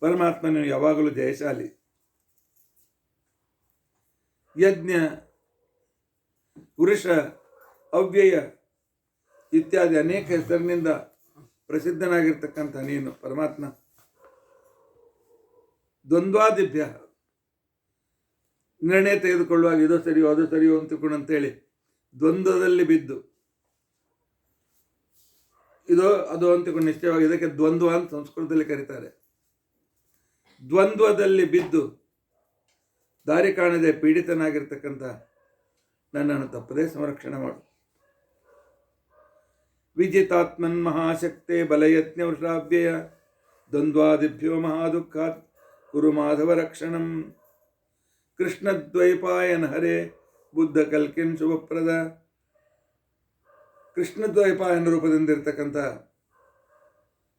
ಪರಮಾತ್ಮನು ಯಾವಾಗಲೂ ಜಯಶಾಲಿ. ಯಜ್ಞ, ಪುರುಷ, ಅವ್ಯಯ ಇತ್ಯಾದಿ ಅನೇಕ ಹೆಸರಿನಿಂದ ಪ್ರಸಿದ್ಧನಾಗಿರ್ತಕ್ಕಂಥ ನೀನು ಪರಮಾತ್ಮ. ದ್ವಂದ್ವಾದಿಭ್ಯ, ನಿರ್ಣಯ ತೆಗೆದುಕೊಳ್ಳುವಾಗ ಇದು ಸರಿಯೋ ಅದು ಸರಿಯೋ ಅಂತೇಳಿ ದ್ವಂದ್ವದಲ್ಲಿ ಬಿದ್ದು, ಇದು ಅದು ಅಂತಿಕೊಂಡು ನಿಶ್ಚಯವಾಗಿ, ಇದಕ್ಕೆ ದ್ವಂದ್ವ ಅಂತ ಸಂಸ್ಕೃತದಲ್ಲಿ ಕರೀತಾರೆ. ದ್ವಂದ್ವದಲ್ಲಿ ಬಿದ್ದು ದಾರಿ ಕಾಣದೆ ಪೀಡಿತನಾಗಿರ್ತಕ್ಕಂಥ ನನ್ನನ್ನು ತಪ್ಪದೇ ಸಂರಕ್ಷಣೆ ಮಾಡು. ವಿಜಿತಾತ್ಮನ್ ಮಹಾಶಕ್ತೆ ಬಲಯತ್ನ ವೃಷಾವ್ಯಯ ದ್ವಂದ್ವಾದಿಭ್ಯೋ ಮಹಾದುಃಖಾತ್ ಕುರು ಮಾಧವ ರಕ್ಷಣಂ. ಕೃಷ್ಣದ್ವೈಪಾಯನ ಹರೇ ಬುದ್ಧ ಕಲ್ಕಿನ್ ಶುಭಪ್ರದ. ಕೃಷ್ಣದ್ವೈಪಾಯನ ರೂಪದಿಂದ ಇರ್ತಕ್ಕಂಥ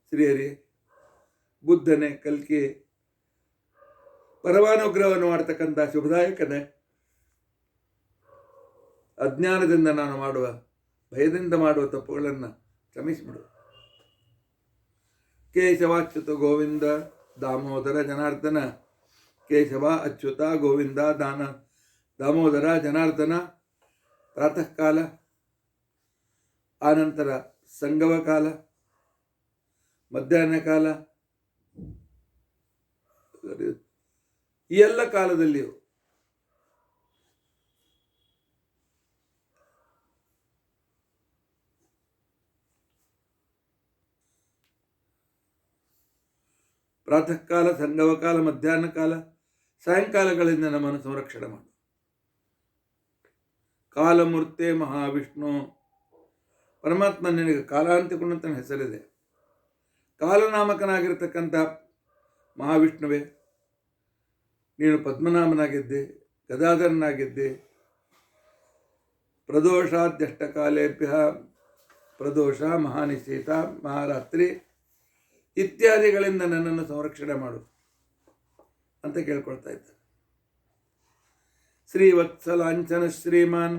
ಶ್ರೀಹರಿ, ಬುದ್ಧನೇ, ಕಲ್ಕಿ, ಪರಮಾನುಗ್ರಹವನ್ನು ಮಾಡ್ತಕ್ಕಂಥ ಶುಭದಾಯಕನೇ, ಅಜ್ಞಾನದಿಂದ ನಾನು ಮಾಡುವ, ಭಯದಿಂದ ಮಾಡುವ ತಪ್ಪುಗಳನ್ನು ಕ್ಷಮಿಸಿಬಿಡು. ಕೇಶವಾಚ್ಯುತ ಗೋವಿಂದ ದಾಮೋದರ ಜನಾರ್ದನ, ಕೇಶವ ಅಚ್ಯುತ ಗೋವಿಂದ ದಾಮೋದರ ಜನಾರ್ದನ. ಪ್ರಾತಃ ಕಾಲ, ಆನಂತರ ಸಂಗಮ ಕಾಲ, ಮಧ್ಯಾಹ್ನ ಕಾಲ, ಈ ಎಲ್ಲ ಕಾಲದಲ್ಲಿಯೂ ಪ್ರಾತಃ ಕಾಲ, ಸಂಗಮ ಕಾಲ, ಮಧ್ಯಾಹ್ನ ಕಾಲ, ಸಾಯಂಕಾಲಗಳಿಂದ ನಮ್ಮನ್ನು ಸಂರಕ್ಷಣೆ ಮಾಡು. ಕಾಲಮೂರ್ತೆ ಮಹಾವಿಷ್ಣು, ಪರಮಾತ್ಮ ನಿನಗೆ ಕಾಲಾಂತಿಕೊಂಡಂತ ಹೆಸರಿದೆ. ಕಾಲನಾಮಕನಾಗಿರ್ತಕ್ಕಂಥ ಮಹಾವಿಷ್ಣುವೇ, ನೀನು ಪದ್ಮನಾಮನಾಗಿದ್ದೆ, ಗದಾಧರನಾಗಿದ್ದೆ. ಪ್ರದೋಷಾದ್ಯಷ್ಟಕಾಲೇಭ್ಯ, ಪ್ರದೋಷ, ಮಹಾನಿಶೀತ, ಮಹಾರಾತ್ರಿ ಇತ್ಯಾದಿಗಳಿಂದ ನನ್ನನ್ನು ಸಂರಕ್ಷಣೆ ಮಾಡು ಅಂತ ಕೇಳ್ಕೊಳ್ತಾ ಇದ್ದ. ಶ್ರೀವತ್ಸಲಾಂಛನ ಶ್ರೀಮಾನ್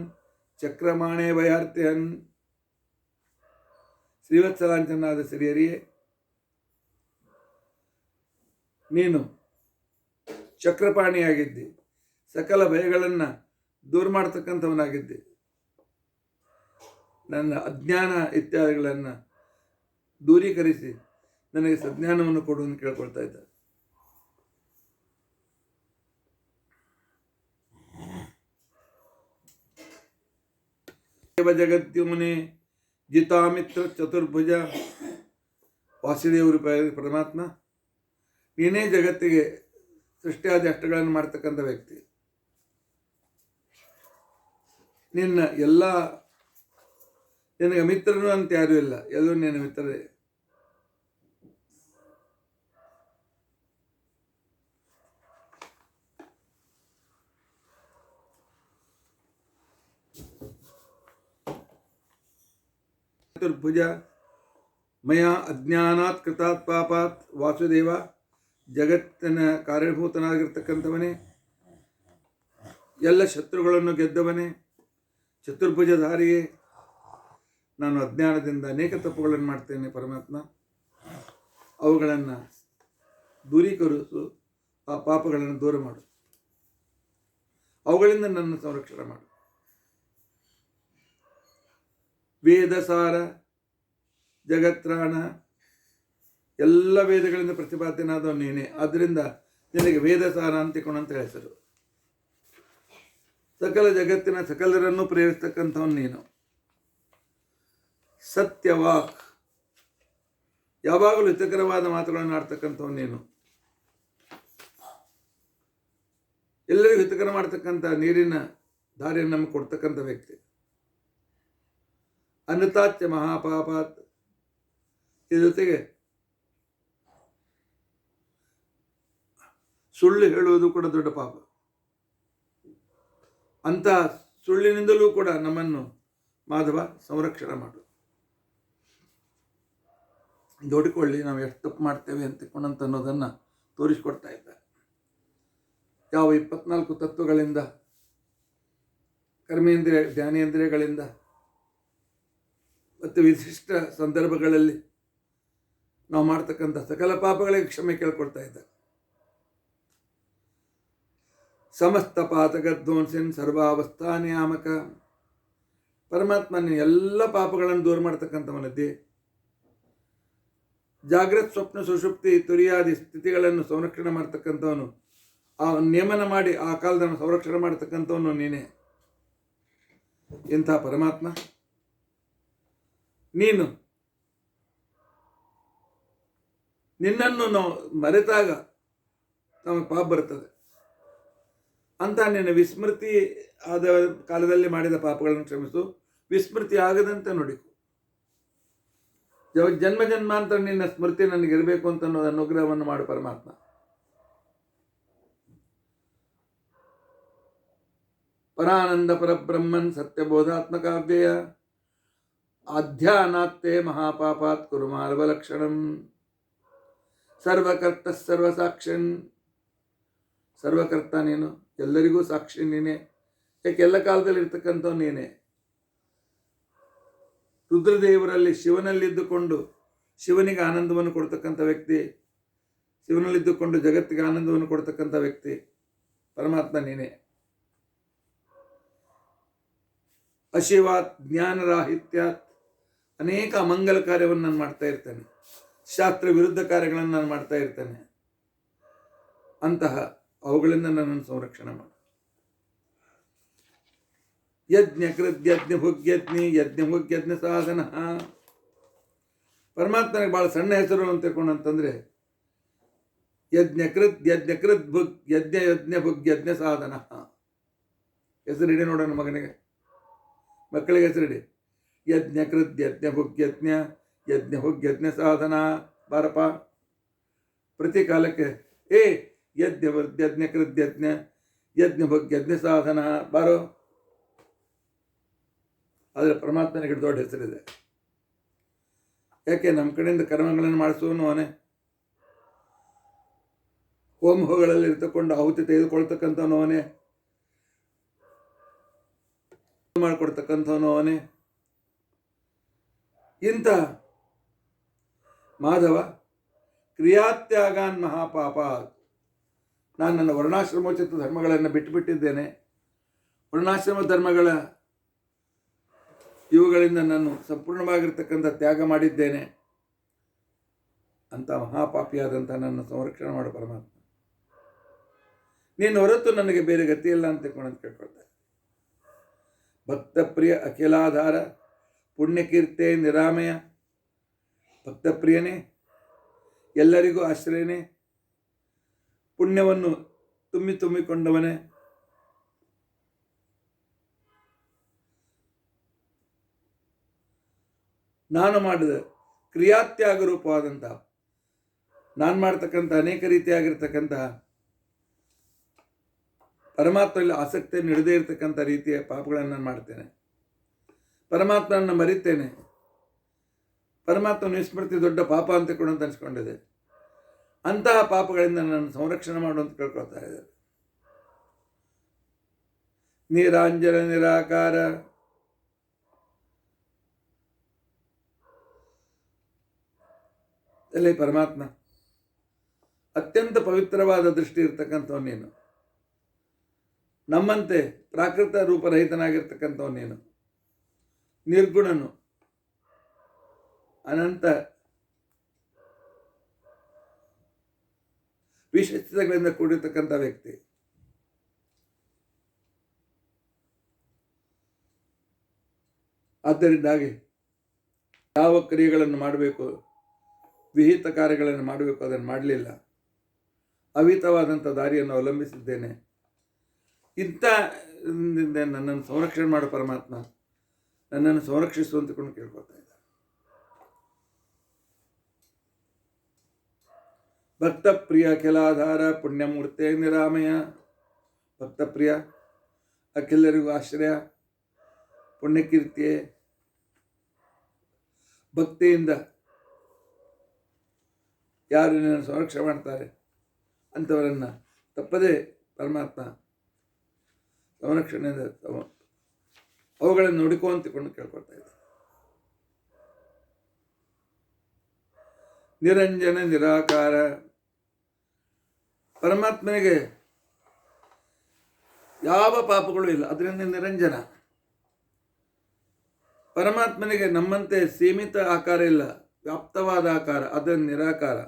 ಚಕ್ರಮಾಣೆ ವಯಾರ್ತ್ಯನ್, ಶ್ರೀವತ್ಸಲಾಂಛನಾದ ಶ್ರೀಹರಿಯೇ, ನೀನು ಚಕ್ರಪಾಣಿಯಾಗಿದ್ದೆ, ಸಕಲ ಭಯಗಳನ್ನು ದೂರ ಮಾಡ್ತಕ್ಕಂಥವನಾಗಿದ್ದೆ. ನನ್ನ ಅಜ್ಞಾನ ಇತ್ಯಾದಿಗಳನ್ನು ದೂರೀಕರಿಸಿ ನನಗೆ ಸಜ್ಞಾನವನ್ನು ಕೊಡುವಂತ ಕೇಳ್ಕೊಳ್ತಾ ಇದ್ದ. ಜಗದ್ಯುಮನೆ ಜಿತಾಮಿತ್ರ ಚತುರ್ಭುಜ, ವಾಸುದೇವರು ಪರಮಾತ್ಮ, ನೀನೇ ಜಗತ್ತಿಗೆ ಸೃಷ್ಟಿಯಾದ ಅಷ್ಟಗಳನ್ನು ಮಾಡ್ತಕ್ಕಂಥ ವ್ಯಕ್ತಿ. ನಿನಗೆ ಮಿತ್ರನು ಅಂತ ಯಾರೂ ಇಲ್ಲ, ಎಲ್ಲರೂ ನಿನ್ನ ಮಿತ್ರರೇ. ಚತುರ್ಭುಜ ಮಯಾ ಅಜ್ಞಾನಾತ್ ಕೃತಾತ್ ಪಾಪಾತ್ ವಾಸುದೇವ, ಜಗತ್ತಿನ ಕಾರ್ಯಭೂತನಾಗಿರ್ತಕ್ಕಂಥವನೇ, ಎಲ್ಲ ಶತ್ರುಗಳನ್ನು ಗೆದ್ದವನೇ, ಚತುರ್ಭುಜಧಾರಿಯೇ, ನಾನು ಅಜ್ಞಾನದಿಂದ ಅನೇಕ ತಪ್ಪುಗಳನ್ನು ಮಾಡ್ತೇನೆ ಪರಮಾತ್ಮ. ಅವುಗಳನ್ನು ದೂರೀಕರಿಸು, ಆ ಪಾಪಗಳನ್ನು ದೂರ ಮಾಡು, ಅವುಗಳಿಂದ ನನ್ನ ಸಂರಕ್ಷಣೆ ಮಾಡು. ವೇದಸಾರ ಜಗತ್ರಾಣ, ಎಲ್ಲ ವೇದಗಳಿಂದ ಪ್ರತಿಪಾದ್ಯನಾದವನು ನೀನೇ. ಆದ್ದರಿಂದ ನಿನಗೆ ವೇದಸಾರ ಅಂತಿಕೊಂಡಂತ ಹೆಸರು. ಸಕಲ ಜಗತ್ತಿನ ಸಕಲರನ್ನು ಪ್ರೇರಿಸ್ತಕ್ಕಂಥವನು ನೀನು. ಸತ್ಯವಾಕ್, ಯಾವಾಗಲೂ ಹಿತಕರವಾದ ಮಾತುಗಳನ್ನು ಆಡ್ತಕ್ಕಂಥವನು ನೀನು. ಎಲ್ಲರಿಗೂ ಹಿತಕರ ಮಾಡ್ತಕ್ಕಂಥ ನೀರಿನ ದಾರಿಯನ್ನು ನಮಗೆ ಕೊಡ್ತಕ್ಕಂಥ ವ್ಯಕ್ತಿ. ಅನತಾಚ್ಯ ಮಹಾಪಾಪಾತ್, ಇದ್ರ ಜೊತೆಗೆ ಸುಳ್ಳು ಹೇಳುವುದು ಕೂಡ ದೊಡ್ಡ ಪಾಪ. ಅಂತ ಸುಳ್ಳಿನಿಂದಲೂ ಕೂಡ ನಮ್ಮನ್ನು ಮಾಧವ ಸಂರಕ್ಷಣೆ ಮಾಡು. ನೋಡಿಕೊಳ್ಳಿ ನಾವು ಎಷ್ಟು ತಪ್ಪು ಮಾಡ್ತೇವೆ ಅಂತಕೊಂಡಂತ ಅನ್ನೋದನ್ನು ತೋರಿಸಿಕೊಡ್ತಾ ಇದ್ದ. ಯಾವ 24 ತತ್ವಗಳಿಂದ, ಕರ್ಮೇಂದ್ರಿಯ ಜ್ಞಾನೇಂದ್ರಿಯಗಳಿಂದ ಮತ್ತು ವಿಶಿಷ್ಟ ಸಂದರ್ಭಗಳಲ್ಲಿ ನಾವು ಮಾಡ್ತಕ್ಕಂಥ ಸಕಲ ಪಾಪಗಳಿಗೆ ಕ್ಷಮೆ ಕೇಳ್ಕೊಳ್ತಾ ಇದ್ದ. ಸಮಸ್ತ ಪಾತಕಧ್ವಂಸನ್ ಸರ್ವಾವಸ್ಥಾ ನಿಯಾಮಕ, ಪರಮಾತ್ಮನ ಎಲ್ಲ ಪಾಪಗಳನ್ನು ದೂರ ಮಾಡ್ತಕ್ಕಂಥವನದ್ದೇ. ಜಾಗೃತ ಸ್ವಪ್ನ ಸುಷುಪ್ತಿ ತುರಿಯಾದಿ ಸ್ಥಿತಿಗಳನ್ನು ಸಂರಕ್ಷಣೆ ಮಾಡ್ತಕ್ಕಂಥವನು, ಆ ನೇಮನ ಮಾಡಿ ಆ ಕಾಲದನ್ನು ಸಂರಕ್ಷಣೆ ಮಾಡ್ತಕ್ಕಂಥವನು ನೀನೇ. ಇಂಥ ಪರಮಾತ್ಮ ನೀನು, ನಿನ್ನನ್ನು ನಾವು ಮರೆತಾಗ ನಮಗೆ ಪಾಪ ಬರ್ತದೆ ಅಂತ ನಿನ್ನ ವಿಸ್ಮೃತಿ ಆದ ಕಾಲದಲ್ಲಿ ಮಾಡಿದ ಪಾಪಗಳನ್ನು ಕ್ಷಮಿಸು, ವಿಸ್ಮೃತಿ ಆಗದಂತೆ ನೋಡಿಕು. ಜನ್ಮ ಜನ್ಮಾಂತರ ನಿನ್ನ ಸ್ಮೃತಿ ನನಗಿರಬೇಕು ಅಂತ ಅನ್ನೋದು ಅನುಗ್ರಹವನ್ನು ಮಾಡು ಪರಮಾತ್ಮ. ಪರಾನಂದ ಪರಬ್ರಹ್ಮನ್ ಸತ್ಯಬೋಧಾತ್ಮಕ ಅವ್ಯಯ, ಅಧ್ಯಾನಾತ್ತೇ ಮಹಾಪಾಪಾತ್ ಕುರು ಮಾರ್ಗಲಕ್ಷಣಂ ಸರ್ವಕರ್ತ ಸರ್ವಸಾಕ್ಷನ್. ಸರ್ವಕರ್ತ ನೀನು, ಎಲ್ಲರಿಗೂ ಸಾಕ್ಷಿ ನೀನೇ. ಯಾಕೆ ಎಲ್ಲ ಕಾಲದಲ್ಲಿ ಇರ್ತಕ್ಕಂಥವು ನೀನೇ. ರುದ್ರದೇವರಲ್ಲಿ ಶಿವನಲ್ಲಿದ್ದುಕೊಂಡು ಶಿವನಿಗೆ ಆನಂದವನ್ನು ಕೊಡ್ತಕ್ಕಂಥ ವ್ಯಕ್ತಿ, ಶಿವನಲ್ಲಿದ್ದುಕೊಂಡು ಜಗತ್ತಿಗೆ ಆನಂದವನ್ನು ಕೊಡ್ತಕ್ಕಂಥ ವ್ಯಕ್ತಿ ಪರಮಾತ್ಮ ನೀನೇ. ಅಶಿವಾತ್ ಜ್ಞಾನರಾಹಿತ್ಯಾತ್ ಅನೇಕ ಅಮಂಗಲ ಕಾರ್ಯವನ್ನು ನಾನು ಮಾಡ್ತಾ ಇರ್ತೇನೆ, ಶಾಸ್ತ್ರ ವಿರುದ್ಧ ಕಾರ್ಯಗಳನ್ನು ನಾನು ಮಾಡ್ತಾ ಇರ್ತೇನೆ. ಅಂತಹ ಅವುಗಳಿಂದ ನನ್ನನ್ನು ಸಂರಕ್ಷಣೆ ಮಾಡು. ಯಜ್ಞ ಕೃತ್ ಯಜ್ಞ ಭುಗ್ಯಜ್ಞಿ ಯಜ್ಞ ಭುಗ್ಯಜ್ಞ ಸಾಧನ. ಪರಮಾತ್ಮನಿಗೆ ಭಾಳ ಸಣ್ಣ ಹೆಸರು ಅಂತ ತಿಳ್ಕೊಂಡಂತಂದ್ರೆ ಯಜ್ಞ ಕೃತ್ ಭುಗ್ ಯಜ್ಞ ಯಜ್ಞ ಭುಗ್ಯಜ್ಞ ಸಾಧನ. ಹೆಸರಿಡಿ ನೋಡೋಣ ಮಗನಿಗೆ, ಮಕ್ಕಳಿಗೆ ಹೆಸರಿಡಿ. ಯಜ್ಞ ಕೃತ್ ಯಜ್ಞ ಭುಗ್ಯಜ್ಞ ಯಜ್ಞ ಭುಗ್ಯಜ್ಞ ಸಾಧನ. ಬಾರಪ್ಪ, ಪ್ರತಿ ಕಾಲಕ್ಕೆ ಯಜ್ಞ ಯಜ್ಞ ಕೃತ್ ಯಜ್ಞ ಯಜ್ಞ ಭುಗ್ಯಜ್ಞ ಸಾಧನ ಬಾರೋ. ಆದರೆ ಪರಮಾತ್ಮನಿಗೆ ದೊಡ್ಡ ಹೆಸರಿದೆ. ಯಾಕೆ? ನಮ್ಮ ಕಡೆಯಿಂದ ಕರ್ಮಗಳನ್ನು ಮಾಡಿಸುವನು ಅವನೇ. ಹೋಮಗಳಲ್ಲಿ ಇರ್ತಕೊಂಡು ಆಹುತಿ ತೆಗೆದುಕೊಳ್ತಕ್ಕಂಥವನು ಅವನೇ, ಮಾಡಿಕೊಡ್ತಕ್ಕಂಥವನು ಅವನೇ. ಇಂಥ ಮಾಧವ ಕ್ರಿಯಾತ್ಯಾಗಾನ್ ಮಹಾಪಾಪ. ನಾನು ನನ್ನ ವರ್ಣಾಶ್ರಮೋಚಿತ ಧರ್ಮಗಳನ್ನು ಬಿಟ್ಟುಬಿಟ್ಟಿದ್ದೇನೆ. ವರ್ಣಾಶ್ರಮ ಧರ್ಮಗಳ ಇವುಗಳಿಂದ ನಾನು ಸಂಪೂರ್ಣವಾಗಿರ್ತಕ್ಕಂಥ ತ್ಯಾಗ ಮಾಡಿದ್ದೇನೆ. ಅಂತ ಮಹಾಪಾಪಿಯಾದಂಥ ನನ್ನ ಸಂರಕ್ಷಣೆ ಮಾಡು ಪರಮಾತ್ಮ. ನೀನು ಹೊರತು ನನಗೆ ಬೇರೆ ಗತಿಯಿಲ್ಲ ಅಂತ ಕೇಳ್ಕೊಳ್ತಾರೆ. ಭಕ್ತಪ್ರಿಯ ಅಖಿಲಾಧಾರ ಪುಣ್ಯಕೀರ್ತೆ ನಿರಾಮಯ. ಭಕ್ತಪ್ರಿಯನೇ, ಎಲ್ಲರಿಗೂ ಆಶ್ರಯನೇ, ಪುಣ್ಯವನ್ನು ತುಂಬಿಕೊಂಡವನೇ, ನಾನು ಮಾಡಿದ ಕ್ರಿಯಾತ್ಯಾಗ ರೂಪವಾದಂಥ, ನಾನು ಮಾಡ್ತಕ್ಕಂಥ ಅನೇಕ ರೀತಿಯಾಗಿರ್ತಕ್ಕಂಥ ಪರಮಾತ್ಮನಲ್ಲಿ ಆಸಕ್ತಿಯನ್ನು ಹಿಡದೇ ಇರತಕ್ಕಂಥ ರೀತಿಯ ಪಾಪಗಳನ್ನು ನಾನು ಮಾಡ್ತೇನೆ. ಪರಮಾತ್ಮನನ್ನು ಮರಿತೇನೆ. ಪರಮಾತ್ಮ ವಿಸ್ಮೃತಿ ದೊಡ್ಡ ಪಾಪ ಅಂತ ಕೂಡ ಅನಿಸ್ಕೊಂಡಿದೆ. ಅಂತಹ ಪಾಪಗಳಿಂದ ನನ್ನ ಸಂರಕ್ಷಣೆ ಮಾಡುವಂತ ಕೇಳ್ಕೊಳ್ತಾ ಇದ್ದಾರೆ. ನಿರಾಂಜನ ನಿರಾಕಾರ ಎಲ್ಲಿ ಪರಮಾತ್ಮ ಅತ್ಯಂತ ಪವಿತ್ರವಾದ ದೃಷ್ಟಿ ಇರ್ತಕ್ಕಂಥವ್ ನೀನು. ನಮ್ಮಂತೆ ಪ್ರಾಕೃತ ರೂಪರಹಿತನಾಗಿರ್ತಕ್ಕಂಥವ್ ನೀನು. ನಿರ್ಗುಣನು, ಅನಂತ ವಿಶೇಷತೆಗಳಿಂದ ಕೂಡಿರ್ತಕ್ಕಂಥ ವ್ಯಕ್ತಿ. ಆದ್ದರಿಂದಾಗಿ ಯಾವ ಕ್ರಿಯೆಗಳನ್ನು ಮಾಡಬೇಕು, ವಿಹಿತ ಕಾರ್ಯಗಳನ್ನು ಮಾಡಬೇಕು, ಅದನ್ನು ಮಾಡಲಿಲ್ಲ. ಅವಿಹಿತವಾದಂಥ ದಾರಿಯನ್ನು ಅವಲಂಬಿಸಿದ್ದೇನೆ. ಇಂಥ ನನ್ನನ್ನು ಸಂರಕ್ಷಣೆ ಮಾಡು ಪರಮಾತ್ಮ, ನನ್ನನ್ನು ಸಂರಕ್ಷಿಸು ಅಂತಕೊಂಡು ಕೇಳ್ಕೊಳ್ತಾ ಇದ್ದ. ಭಕ್ತಪ್ರಿಯ ಅಖಿಲಾಧಾರ ಪುಣ್ಯಮೂರ್ತೆ ನಿರಾಮಯ. ಭಕ್ತಪ್ರಿಯ, ಅಖಿಲರಿಗೂ ಆಶ್ರಯ, ಪುಣ್ಯಕೀರ್ತಿಯೇ, ಭಕ್ತಿಯಿಂದ ಯಾರು ನಿನ್ನನ್ನು ಸಂರಕ್ಷಣೆ ಮಾಡ್ತಾರೆ ಅಂಥವರನ್ನು ತಪ್ಪದೇ ಪರಮಾತ್ಮ ಸಂರಕ್ಷಣೆಯಿಂದ ಅವುಗಳನ್ನು ನೋಡಿಕೊಂತಕೊಂಡು ಕೇಳ್ಕೊಳ್ತಾ ಇದ್ದ. ನಿರಂಜನ ನಿರಾಕಾರ. ಪರಮಾತ್ಮನಿಗೆ ಯಾವ ಪಾಪಗಳು ಇಲ್ಲ, ಅದರಿಂದ ನಿರಂಜನ. ಪರಮಾತ್ಮನಿಗೆ ನಮ್ಮಂತೆ ಸೀಮಿತ ಆಕಾರ ಇಲ್ಲ, ವ್ಯಾಪ್ತವಾದ ಆಕಾರ, ಅದನ್ನು ನಿರಾಕಾರ.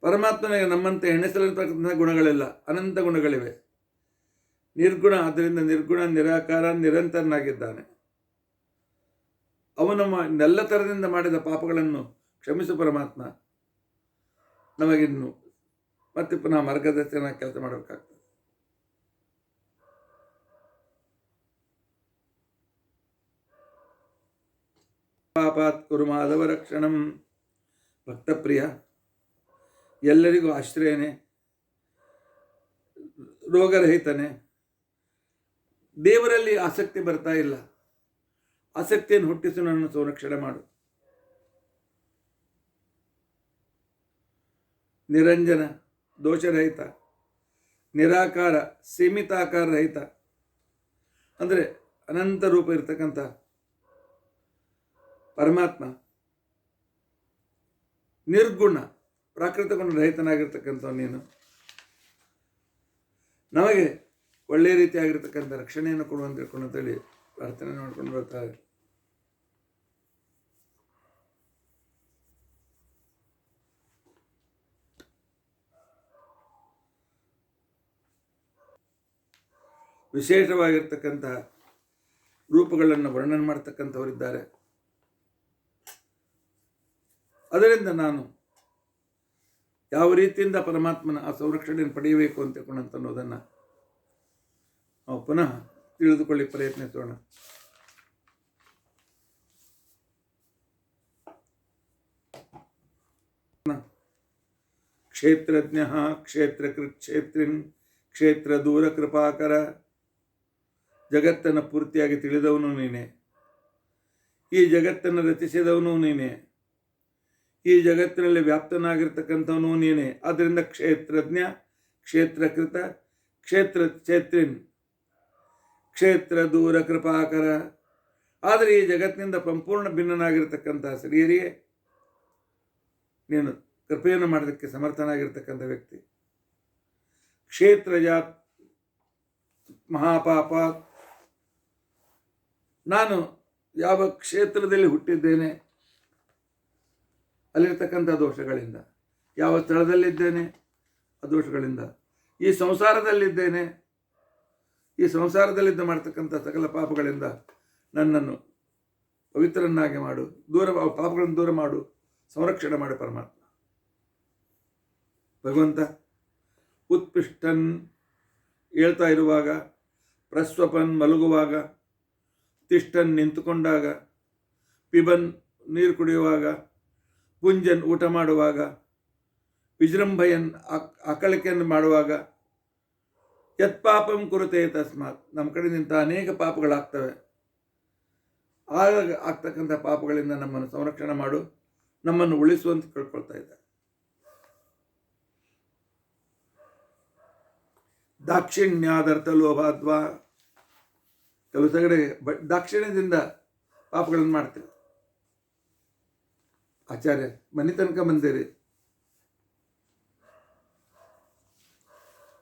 ಪರಮಾತ್ಮನಿಗೆ ನಮ್ಮಂತೆ ಎಣಿಸಲ್ಪಟ್ಟಂತಹ ಗುಣಗಳಿಲ್ಲ, ಅನಂತ ಗುಣಗಳಿವೆ. ನಿರ್ಗುಣ, ಆದ್ದರಿಂದ ನಿರ್ಗುಣ ನಿರಾಕಾರ ನಿರಂತರನಾಗಿದ್ದಾನೆ. ಅವನು ಎಲ್ಲ ಥರದಿಂದ ಮಾಡಿದ ಪಾಪಗಳನ್ನು ಕ್ಷಮಿಸು ಪರಮಾತ್ಮ. ನಮಗಿನ್ನು ಮತ್ತೆ ಪುನಃ ಮಾರ್ಗದರ್ಶನ ಕೆಲಸ ಮಾಡಬೇಕಾಗ್ತದೆ. ಪಾಪಾತ್ ಕುರು ಮಾಧವ ರಕ್ಷಣಂ. ಭಕ್ತಪ್ರಿಯ, ಎಲ್ಲರಿಗೂ ಆಶ್ರಯನೇ, ರೋಗರಹಿತನೇ. ದೇವರಲ್ಲಿ ಆಸಕ್ತಿ ಬರ್ತಾ ಇಲ್ಲ, ಆಸಕ್ತಿಯನ್ನು ಹುಟ್ಟಿಸಿ ನನ್ನನ್ನು ಸಂರಕ್ಷಣೆ ಮಾಡು. ನಿರಂಜನ, ದೋಷರಹಿತ, ನಿರಾಕಾರ, ಸೀಮಿತಾಕಾರ ರಹಿತ, ಅಂದರೆ ಅನಂತ ರೂಪ ಇರತಕ್ಕಂಥ ಪರಮಾತ್ಮ, ನಿರ್ಗುಣ, ಪ್ರಾಕೃತ ಗುಣ ರಹಿತನಾಗಿರ್ತಕ್ಕಂಥ ನೀನು ನಮಗೆ ಒಳ್ಳೆಯ ರೀತಿಯಾಗಿರ್ತಕ್ಕಂಥ ರಕ್ಷಣೆಯನ್ನು ಕೊಡುವಂತ ತಿಳ್ಕೊಂಡು ಅಂತೇಳಿ ಪ್ರಾರ್ಥನೆ ಮಾಡ್ಕೊಂಡು ಬರ್ತಾರೆ. ವಿಶೇಷವಾಗಿರ್ತಕ್ಕಂತಹ ರೂಪಗಳನ್ನು ವರ್ಣನೆ ಮಾಡ್ತಕ್ಕಂಥವರಿದ್ದಾರೆ. ಅದರಿಂದ ನಾನು ಯಾವ ರೀತಿಯಿಂದ ಪರಮಾತ್ಮನ ಆ ಸಂರಕ್ಷಣೆಯನ್ನು ಪಡೆಯಬೇಕು ಅಂತ ಅನ್ನೋದನ್ನು ನಾವು ಪುನಃ ತಿಳಿದುಕೊಳ್ಳಿ ಪ್ರಯತ್ನಿಸೋಣ. ಕ್ಷೇತ್ರಜ್ಞ ಕ್ಷೇತ್ರಕೃತ್ ಕ್ಷೇತ್ರಿನ್ ಕ್ಷೇತ್ರ ದೂರ ಕೃಪಾಕರ. ಜಗತ್ತನ್ನು ಪೂರ್ತಿಯಾಗಿ ತಿಳಿದವನು ನೀನೇ, ಈ ಜಗತ್ತನ್ನು ರಚಿಸಿದವನು ನೀನೇ, ಈ ಜಗತ್ತಿನಲ್ಲಿ ವ್ಯಾಪ್ತನಾಗಿರ್ತಕ್ಕಂಥವನು ನೀನೇ. ಆದ್ದರಿಂದ ಕ್ಷೇತ್ರಜ್ಞ, ಕ್ಷೇತ್ರಕೃತ, ಕ್ಷೇತ್ರಿನ್, ಕ್ಷೇತ್ರ ದೂರ ಕೃಪಾಕರ. ಆದರೆ ಈ ಜಗತ್ತಿನಿಂದ ಸಂಪೂರ್ಣ ಭಿನ್ನನಾಗಿರ್ತಕ್ಕಂಥ ಶ್ರೀಹರಿಯೇ ನೀನು ಕೃಪೆಯನ್ನು ಮಾಡೋದಕ್ಕೆ ಸಮರ್ಥನಾಗಿರ್ತಕ್ಕಂಥ ವ್ಯಕ್ತಿ. ಕ್ಷೇತ್ರಜ ಮಹಾಪಾಪ. ನಾನು ಯಾವ ಕ್ಷೇತ್ರದಲ್ಲಿ ಹುಟ್ಟಿದ್ದೇನೆ ಅಲ್ಲಿರ್ತಕ್ಕಂಥ ದೋಷಗಳಿಂದ, ಯಾವ ಸ್ಥಳದಲ್ಲಿದ್ದೇನೆ ಆ ದೋಷಗಳಿಂದ, ಈ ಸಂಸಾರದಲ್ಲಿದ್ದೇನೆ, ಈ ಸಂಸಾರದಲ್ಲಿದ್ದ ಮಾಡ್ತಕ್ಕಂಥ ಸಕಲ ಪಾಪಗಳಿಂದ ನನ್ನನ್ನು ಪವಿತ್ರನಾಗಿ ಮಾಡು, ಪಾಪಗಳನ್ನು ದೂರ ಮಾಡು, ಸಂರಕ್ಷಣೆ ಮಾಡು ಪರಮಾತ್ಮ. ಭಗವಂತ ಉತ್ಪಿಷ್ಟನ್ ಹೇಳ್ತಾ ಇರುವಾಗ, ಪ್ರಸ್ವಪನ್ ಮಲಗುವಾಗ, ತಿಷ್ಟನ್ ನಿಂತುಕೊಂಡಾಗ, ಪಿಬನ್ ನೀರು ಕುಡಿಯುವಾಗ, ಪುಂಜನ್ ಊಟ ಮಾಡುವಾಗ, ವಿಜೃಂಭಯನ್ ಆಕಳಿಕೆಯನ್ನು ಮಾಡುವಾಗ, ಯತ್ ಪಾಪಂ ಕುರುತೆ ತಸ್ಮಾತ್. ನಮ್ಮ ಕಡೆ ನಿಂತ ಅನೇಕ ಪಾಪಗಳಾಗ್ತವೆ. ಆಗ ಆಗ್ತಕ್ಕಂಥ ಪಾಪಗಳಿಂದ ನಮ್ಮನ್ನು ಸಂರಕ್ಷಣೆ ಮಾಡು, ನಮ್ಮನ್ನು ಉಳಿಸುವಂತ ಕೇಳ್ಕೊಳ್ತಾ ಇದ್ದಾರೆ. ದಾಕ್ಷಿಣ್ಯಾದರ್ಥ ಲೋಭಾದ್ವಾ. ಕೆಲವು ಕಡೆ ದಾಕ್ಷಿಣ್ಯದಿಂದ ಪಾಪಗಳನ್ನು ಮಾಡ್ತೇವೆ. ಆಚಾರ್ಯ ಮನೆ ತನಕ ಬಂದಿರಿ,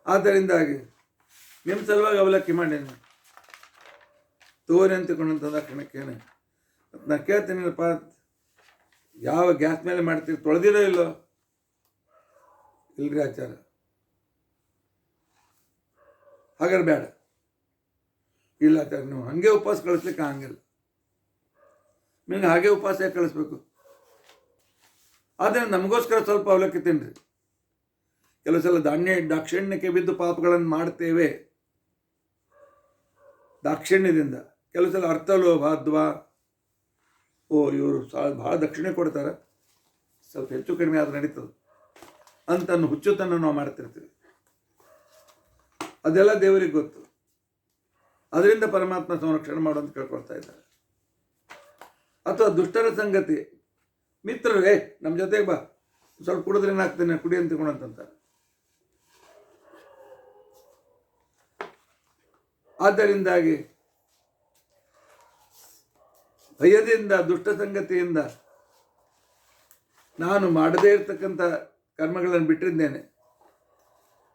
ಆದ್ದರಿಂದಾಗಿ ನಿಮ್ಮ ಸಲುವಾಗಿ ಅವಲಕ್ಕಿ ಮಾಡೇನೆ ತೋರಿ ಅಂತಕೊಂಡಂಥ ಕ್ಷಣಕ್ಕೇನೆ ನಾ ಕೇಳ್ತೀನಿಲ್ಲಪ್ಪ, ಯಾವ ಗ್ಯಾಸ್ ಮೇಲೆ ಮಾಡ್ತೀವಿ, ತೊಳೆದಿರೋ ಇಲ್ಲೋ? ಇಲ್ರಿ ಆಚಾರ, ಹಾಗಾದ್ರೆ ಬೇಡ. ಇಲ್ಲ ಆಚಾರ, ನೀವು ಹಾಗೆ ಉಪವಾಸ ಕಳಿಸ್ಲಿಕ್ಕೆ ಹಂಗಿಲ್ಲ, ನಿಮ್ಗೆ ಹಾಗೆ ಉಪವಾಸ ಕಳಿಸ್ಬೇಕು. ಆದರೆ ನಮಗೋಸ್ಕರ ಸ್ವಲ್ಪ ಅವಲಕ್ಕಿ ತಿನ್ನಿರಿ. ಕೆಲವು ಸಲ ದಾಕ್ಷಿಣ್ಯಕ್ಕೆ ಬಿದ್ದು ಪಾಪಗಳನ್ನು ಮಾಡ್ತೇವೆ ದಾಕ್ಷಿಣ್ಯದಿಂದ. ಕೆಲವು ಸಲ ಅರ್ಥಲೋಭಾದ್ವಾ. ಇವರು ಭಾಳ ದಕ್ಷಿಣೆ ಕೊಡ್ತಾರೆ, ಸ್ವಲ್ಪ ಹೆಚ್ಚು ಕಡಿಮೆ ಆದ್ರೆ ನಡೀತದೆ ಅಂತನ್ನು ಹುಚ್ಚುತನ್ನು ನಾವು ಮಾಡ್ತಿರ್ತೀವಿ. ಅದೆಲ್ಲ ದೇವರಿಗೆ ಗೊತ್ತು. ಅದರಿಂದ ಪರಮಾತ್ಮ ಸಂರಕ್ಷಣೆ ಮಾಡುವಂತ ಕೇಳ್ಕೊಳ್ತಾ ಇದ್ದಾರೆ. ಅಥವಾ ದುಷ್ಟರ ಸಂಗತಿ, ಮಿತ್ರರೇ ನಮ್ಮ ಜೊತೆಗೆ ಬಾ, ಸ್ವಲ್ಪ ಕುಡಿದ್ರೆ ಏನಾಗ್ತೇನೆ, ಕುಡಿ ಅಂತ ತಿಳ್ಕೊಂಡಂತಾರೆ. ಆದ್ದರಿಂದಾಗಿ ಭಯದಿಂದ, ದುಷ್ಟ ಸಂಗತಿಯಿಂದ ನಾನು ಮಾಡದೇ ಇರತಕ್ಕಂಥ ಕರ್ಮಗಳನ್ನು ಬಿಟ್ಟಿದ್ದೇನೆ.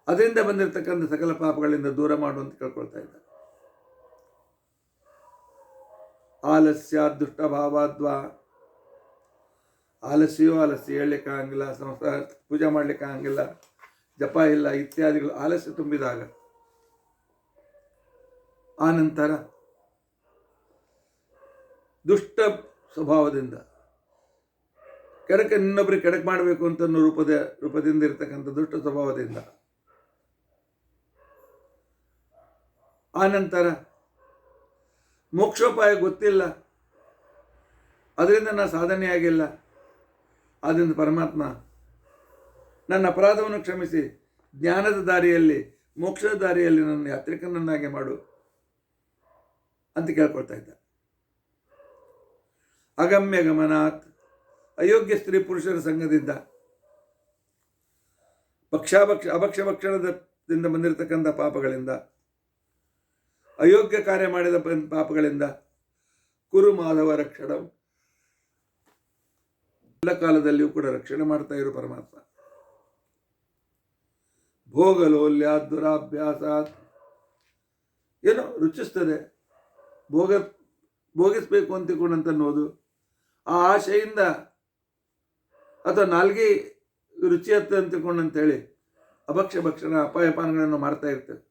ಅದರಿಂದ ಬಂದಿರತಕ್ಕಂಥ ಸಕಲ ಪಾಪಗಳಿಂದ ದೂರ ಮಾಡುವಂತ ಕೇಳ್ಕೊಳ್ತಾ ಇದ್ದಾರೆ. ಆಲಸ್ಯ ದುಷ್ಟ ಭಾವಾದ್ವಾ. ಆಲಸ್ಯ ಹೇಳಲಿಕ್ಕೆ ಆಗಂಗಿಲ್ಲ, ಸಂಸಾರ ಪೂಜೆ ಮಾಡಲಿಕ್ಕೆ ಆಗಂಗಿಲ್ಲ, ಜಪ ಇಲ್ಲ ಇತ್ಯಾದಿಗಳು ಆಲಸ್ಯ ತುಂಬಿದಾಗ. ಆನಂತರ ದುಷ್ಟ ಸ್ವಭಾವದಿಂದ ಇನ್ನೊಬ್ಬರಿಗೆ ಕೆಡಕ್ ಮಾಡಬೇಕು ಅಂತ ರೂಪದಿಂದ ಇರತಕ್ಕಂಥ ದುಷ್ಟ ಸ್ವಭಾವದಿಂದ. ಆನಂತರ ಮೋಕ್ಷೋಪಾಯ ಗೊತ್ತಿಲ್ಲ, ಅದರಿಂದ ನಾನು ಸಾಧನೆಯಾಗಿಲ್ಲ. ಆದ್ದರಿಂದ ಪರಮಾತ್ಮ ನನ್ನ ಅಪರಾಧವನ್ನು ಕ್ಷಮಿಸಿ ಜ್ಞಾನದ ದಾರಿಯಲ್ಲಿ, ಮೋಕ್ಷದ ದಾರಿಯಲ್ಲಿ ನನ್ನ ಯಾತ್ರಿಕನನ್ನಾಗಿ ಮಾಡು ಅಂತ ಕೇಳ್ಕೊಳ್ತಾ ಇದ್ದ. ಅಗಮ್ಯ ಗಮನಾತ್, ಅಯೋಗ್ಯ ಸ್ತ್ರೀ ಪುರುಷರ ಸಂಘದಿಂದ, ಅಭಕ್ಷ್ಯ ಭಕ್ಷಣದಿಂದ ಬಂದಿರತಕ್ಕಂಥ ಪಾಪಗಳಿಂದ, ಅಯೋಗ್ಯ ಕಾರ್ಯ ಮಾಡಿದ ಪಾಪಗಳಿಂದ, ಕುರು ಮಾಧವ ರಕ್ಷಣ, ಎಲ್ಲ ಕಾಲದಲ್ಲಿಯೂ ಕೂಡ ರಕ್ಷಣೆ ಮಾಡ್ತಾ ಇರು ಪರಮಾತ್ಮ. ಭೋಗಲೋಲ್ಯ ದುರಾಭ್ಯಾಸ, ಏನೋ ರುಚಿಸ್ತದೆ, ಭೋಗಿಸ್ಬೇಕು ಅಂತಿಕೊಂಡಂತ ಅನ್ನೋದು, ಆ ಆಶೆಯಿಂದ ಅಥವಾ ನಾಲ್ಗೆ ರುಚಿ ಹತ್ತ ಅಂತಿಕೊಂಡಂತೇಳಿ ಅಭಕ್ಷ್ಯ ಭಕ್ಷಣ ಅಪಾಯಪಾನಗಳನ್ನು ಮಾಡ್ತಾ ಇರ್ತೇವೆ.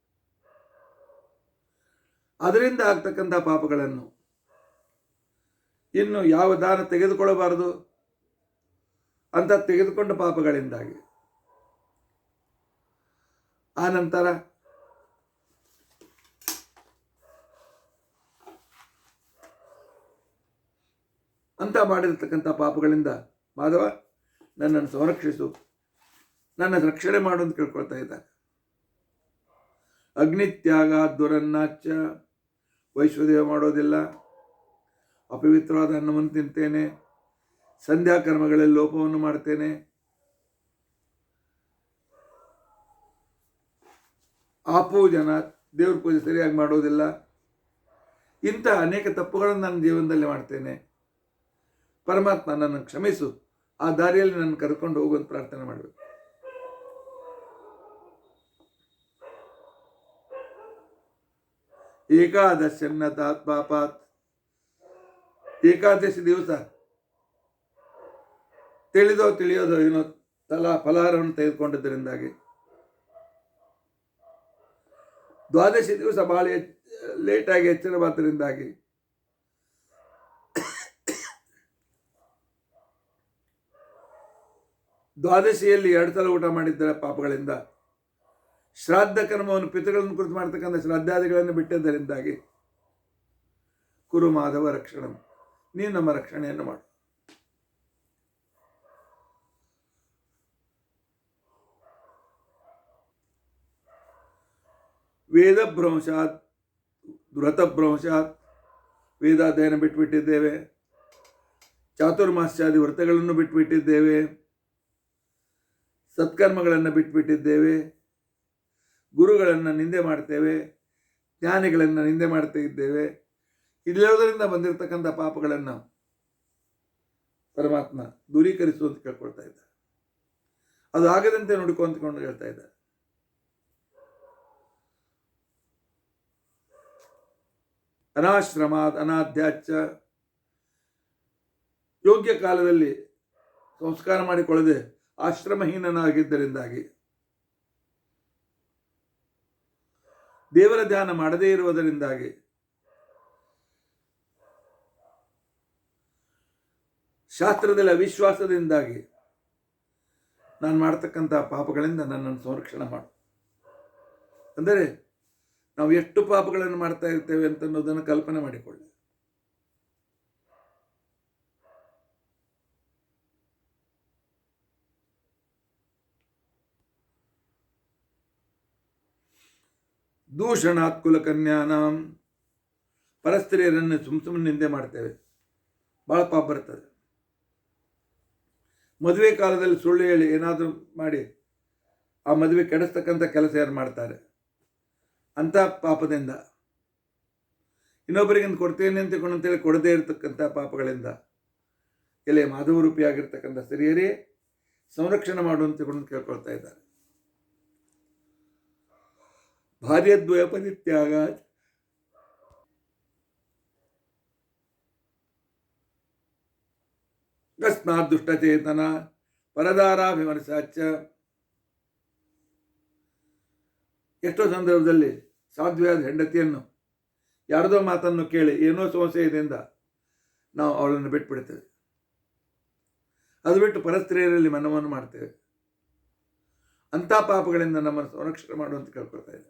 ಅದರಿಂದ ಆಗ್ತಕ್ಕಂಥ ಪಾಪಗಳನ್ನು ಇನ್ನು ಯಾವ ದಾನ ತೆಗೆದುಕೊಳ್ಳಬಾರದು ಅಂತ ತೆಗೆದುಕೊಂಡ ಪಾಪಗಳಿಂದಾಗಿ, ಆ ನಂತರ ಅಂತ ಮಾಡಿರ್ತಕ್ಕಂಥ ಪಾಪಗಳಿಂದ ಮಾಧವ ನನ್ನನ್ನು ಸಂರಕ್ಷಿಸು, ನನ್ನ ರಕ್ಷಣೆ ಮಾಡು ಅಂತ ಕೇಳ್ಕೊಳ್ತಾ ಇದ್ದಾರೆ. ಅಗ್ನಿತ್ಯಾಗ ದುರನ್ನಾಚ, ವೈಶ್ವದೇವ ಮಾಡೋದಿಲ್ಲ, ಅಪವಿತ್ರವಾದ ಅನ್ನವನ್ನು ತಿಂತೇನೆ, ಸಂಧ್ಯಾ ಕರ್ಮಗಳಲ್ಲಿ ಲೋಪವನ್ನು ಮಾಡ್ತೇನೆ, ಆಪೂಜನ, ದೇವ್ರ ಪೂಜೆ ಸರಿಯಾಗಿ ಮಾಡೋದಿಲ್ಲ, ಇಂಥ ಅನೇಕ ತಪ್ಪುಗಳನ್ನು ನನ್ನ ಜೀವನದಲ್ಲಿ ಮಾಡ್ತೇನೆ. ಪರಮಾತ್ಮ ನನ್ನನ್ನು ಕ್ಷಮಿಸು, ಆ ದಾರಿಯಲ್ಲಿ ನನ್ನ ಕರ್ಕೊಂಡು ಹೋಗುವಂತ ಪ್ರಾರ್ಥನೆ ಮಾಡಬೇಕು. ಏಕಾದಶನ್ನತಾತ್ ಪಾಪಾತ್, ಏಕಾದಶಿ ದಿವಸ ತಿಳಿಯೋದೋ ಏನೋ ಫಲಹಾರವನ್ನು ತೆಗೆದುಕೊಂಡಿದ್ದರಿಂದಾಗಿ, ದ್ವಾದಶಿ ದಿವಸ ಬಹಳ ಲೇಟಾಗಿ ಎಚ್ಚರವಾದ್ದರಿಂದಾಗಿ, ದ್ವಾದಶಿಯಲ್ಲಿ 2 ಸಲ ಊಟ ಮಾಡಿದ್ದ ಪಾಪಗಳಿಂದ, ಶ್ರಾದ್ದ ಕರ್ಮವನ್ನು ಪಿತೃಗಳನ್ನು ಕುರಿತು ಮಾಡ್ತಕ್ಕಂಥ ಶ್ರಾದ್ದಾದಿಗಳನ್ನು ಬಿಟ್ಟಿದ್ದರಿಂದಾಗಿ, ಕುರು ಮಾಧವ ರಕ್ಷಣ, ನೀನು ನಮ್ಮ ರಕ್ಷಣೆಯನ್ನು ಮಾಡು. ವೇದಭ್ರಂಶಾತ್ ವ್ರತಭ್ರಂಶಾತ್, ವೇದಾಧ್ಯಯನ ಬಿಟ್ಟುಬಿಟ್ಟಿದ್ದೇವೆ, ಚಾತುರ್ಮಾಸ್ಯಾದಿ ವ್ರತಗಳನ್ನು ಬಿಟ್ಟುಬಿಟ್ಟಿದ್ದೇವೆ, ಸತ್ಕರ್ಮಗಳನ್ನು ಬಿಟ್ಟುಬಿಟ್ಟಿದ್ದೇವೆ, ಗುರುಗಳನ್ನು ನಿಂದೆ ಮಾಡ್ತೇವೆ, ಜ್ಞಾನಿಗಳನ್ನು ನಿಂದೆ ಮಾಡ್ತಾ ಇದ್ದೇವೆ. ಇದೆಲ್ಲದರಿಂದ ಬಂದಿರತಕ್ಕಂಥ ಪಾಪಗಳನ್ನು ಪರಮಾತ್ಮ ದೂರೀಕರಿಸು ಅಂತ ಕೇಳ್ಕೊಳ್ತಾ ಇದ್ದಾರೆ. ಅದು ಆಗದಂತೆ ನೋಡಿಕೊಂಡು ಹೇಳ್ತಾ ಇದ್ದಾರೆ. ಅನಾಶ್ರಮಾತ್ ಅನಾಧ್ಯಾಚ, ಯೋಗ್ಯ ಕಾಲದಲ್ಲಿ ಸಂಸ್ಕಾರ ಮಾಡಿಕೊಳ್ಳದೆ ಆಶ್ರಮಹೀನನಾಗಿದ್ದರಿಂದಾಗಿ, ದೇವರ ಧ್ಯಾನ ಮಾಡದೇ ಇರುವುದರಿಂದಾಗಿ, ಶಾಸ್ತ್ರದಲ್ಲಿ ಅವಿಶ್ವಾಸದಿಂದಾಗಿ ನಾನು ಮಾಡ್ತಕ್ಕಂಥ ಪಾಪಗಳಿಂದ ನನ್ನನ್ನು ಸಂರಕ್ಷಣೆ ಮಾಡು. ಅಂದರೆ ನಾವು ಎಷ್ಟು ಪಾಪಗಳನ್ನು ಮಾಡ್ತಾ ಇರ್ತೇವೆ ಅಂತ ಅನ್ನೋದನ್ನು ಕಲ್ಪನೆ ಮಾಡಿಕೊಳ್ಳಿ. ದೂಷಣಾತ್ ಕುಲಕನ್ಯಾನಾಂ, ಪರಸ್ತ್ರೀಯರನ್ನು ಸುಮ್ಮನೆ ನಿಂದೆ ಮಾಡ್ತೇವೆ, ಭಾಳ ಪಾಪ ಬರ್ತದೆ. ಮದುವೆ ಕಾಲದಲ್ಲಿ ಸುಳ್ಳು ಹೇಳಿ ಏನಾದರೂ ಮಾಡಿ ಆ ಮದುವೆ ಕೆಡಿಸ್ತಕ್ಕಂಥ ಕೆಲಸ ಯಾರು ಮಾಡ್ತಾರೆ, ಅಂಥ ಪಾಪದಿಂದ, ಇನ್ನೊಬ್ಬರಿಗಿಂತ ಕೊಡ್ತೇನೆ ಅಂತೇಳಿ ಕೊಡದೇ ಇರತಕ್ಕಂಥ ಪಾಪಗಳಿಂದ, ಎಲೆ ಮಾಧವರೂಪಿಯಾಗಿರ್ತಕ್ಕಂಥ ಸ್ತ್ರೀಯರೇ ಸಂರಕ್ಷಣೆ ಮಾಡುವಂತಕೊಂಡು ಕೇಳ್ಕೊಳ್ತಾ ಇದ್ದಾರೆ. ಭಾರ್ಯದ್ವಯ ಪರಿತ್ಯಾಗ, ಅಕಸ್ಮಾತ್ ದುಷ್ಟಚೇತನ ಪರದಾರಾಭಿಮರ್ಶಾಚ, ಎಷ್ಟೋ ಸಂದರ್ಭದಲ್ಲಿ ಸಾಧ್ವಿಯಾದ ಹೆಂಡತಿಯನ್ನು ಯಾರದೋ ಮಾತನ್ನು ಕೇಳಿ ಏನೋ ಸಂಶಯದಿಂದ ನಾವು ಅವಳನ್ನು ಬಿಟ್ಬಿಡ್ತೇವೆ. ಅದು ಬಿಟ್ಟು ಪರಸ್ತ್ರೀಯರಲ್ಲಿ ಮನವನ್ನು ಮಾಡ್ತೇವೆ. ಅಂಥ ಪಾಪಗಳಿಂದ ನಮ್ಮನ್ನು ಸಂರಕ್ಷಣೆ ಮಾಡುವಂತ ಕೇಳ್ಕೊಳ್ತಾ ಇದೆ.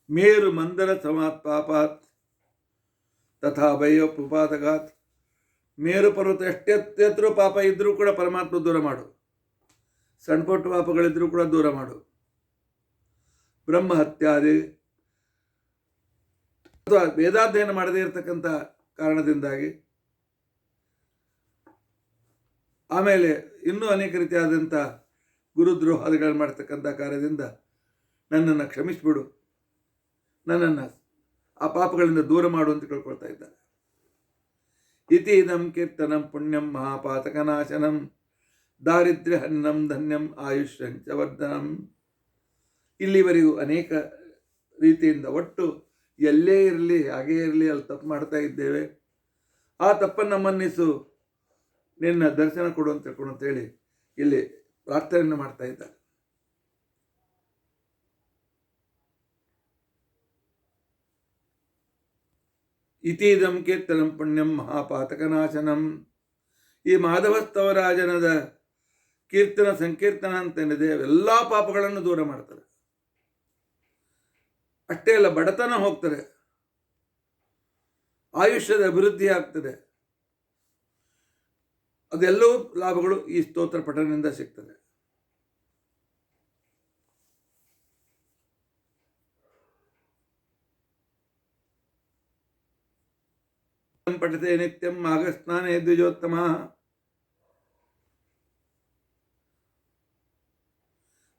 ಮೇರು ಮಂದರ ಸಮಾತ್ ಪಾಪಾತ್ ತಥಾ ಭಯೋಪುಪಾತಘಾತ್, ಮೇರು ಪರ್ವತ ಎಷ್ಟೆತ್ತರೂ ಪಾಪ ಇದ್ರೂ ಕೂಡ ಪರಮಾತ್ಮ ದೂರ ಮಾಡು, ಸಣ್ಣ ಪುಟ್ಟ ಪಾಪಗಳಿದ್ರೂ ಕೂಡ ದೂರ ಮಾಡು. ಬ್ರಹ್ಮಹತ್ಯಾದಿ ಅಥವಾ ವೇದಾಧ್ಯಯನ ಮಾಡದೇ ಇರತಕ್ಕಂಥ ಕಾರಣದಿಂದಾಗಿ, ಆಮೇಲೆ ಇನ್ನೂ ಅನೇಕ ರೀತಿಯಾದಂಥ ಗುರುದ್ರೋಹಾದಿಗಳನ್ನು ಮಾಡ್ತಕ್ಕಂಥ ಕಾರ್ಯದಿಂದ ನನ್ನನ್ನು ಕ್ಷಮಿಸಿಬಿಡು, ನನ್ನನ್ನು ಆ ಪಾಪಗಳಿಂದ ದೂರ ಮಾಡು ಅಂತ ಕೇಳ್ಕೊಳ್ತಾ ಇದ್ದಾರೆ. ಇತಿ ಇದಂ ಕೀರ್ತನಂ ಪುಣ್ಯಂ ಮಹಾಪಾತಕನಾಶನಂ ದಾರಿದ್ರ್ಯ ಹನ್ನಂ ಧನ್ಯಂ ಆಯುಷ್ಯಂಚ ವರ್ಧನಂ. ಇಲ್ಲಿವರೆಗೂ ಅನೇಕ ರೀತಿಯಿಂದ ಒಟ್ಟು ಎಲ್ಲೇ ಇರಲಿ ಹಾಗೇ ಇರಲಿ ಅಲ್ಲಿ ತಪ್ಪು ಮಾಡ್ತಾ ಇದ್ದೇವೆ, ಆ ತಪ್ಪನ್ನು ಮನ್ನಿಸು, ನಿನ್ನ ದರ್ಶನ ಕೊಡು ಅಂತ ತಿಳ್ಕೊಂಡು ಅಂತೇಳಿ ಇಲ್ಲಿ ಪ್ರಾರ್ಥನೆಯನ್ನು ಮಾಡ್ತಾ ಇದ್ದಾರೆ. ಇತೀದಂ ಕೀರ್ತನಂ ಪುಣ್ಯಂ ಮಹಾಪಾತಕನಾಶನಂ. ಈ ಮಾಧವಸ್ತವರಾಜನದ ಕೀರ್ತನ ಸಂಕೀರ್ತನ ಅಂತೇನಿದೆ ಎಲ್ಲ ಪಾಪಗಳನ್ನು ದೂರ ಮಾಡ್ತಾರೆ. ಅಷ್ಟೇ ಅಲ್ಲ, ಬಡತನ ಹೋಗ್ತಾರೆ, ಆಯುಷ್ಯದ ಅಭಿವೃದ್ಧಿ ಆಗ್ತದೆ. ಅದೆಲ್ಲವೂ ಲಾಭಗಳು ಈ ಸ್ತೋತ್ರ ಪಠಣದಿಂದ ಸಿಗ್ತದೆ. ಪಠತೆ ನಿತ್ಯಂ ಮಾಘಸ್ನಾನೇ ದ್ವಿಜೋತ್ತಮ.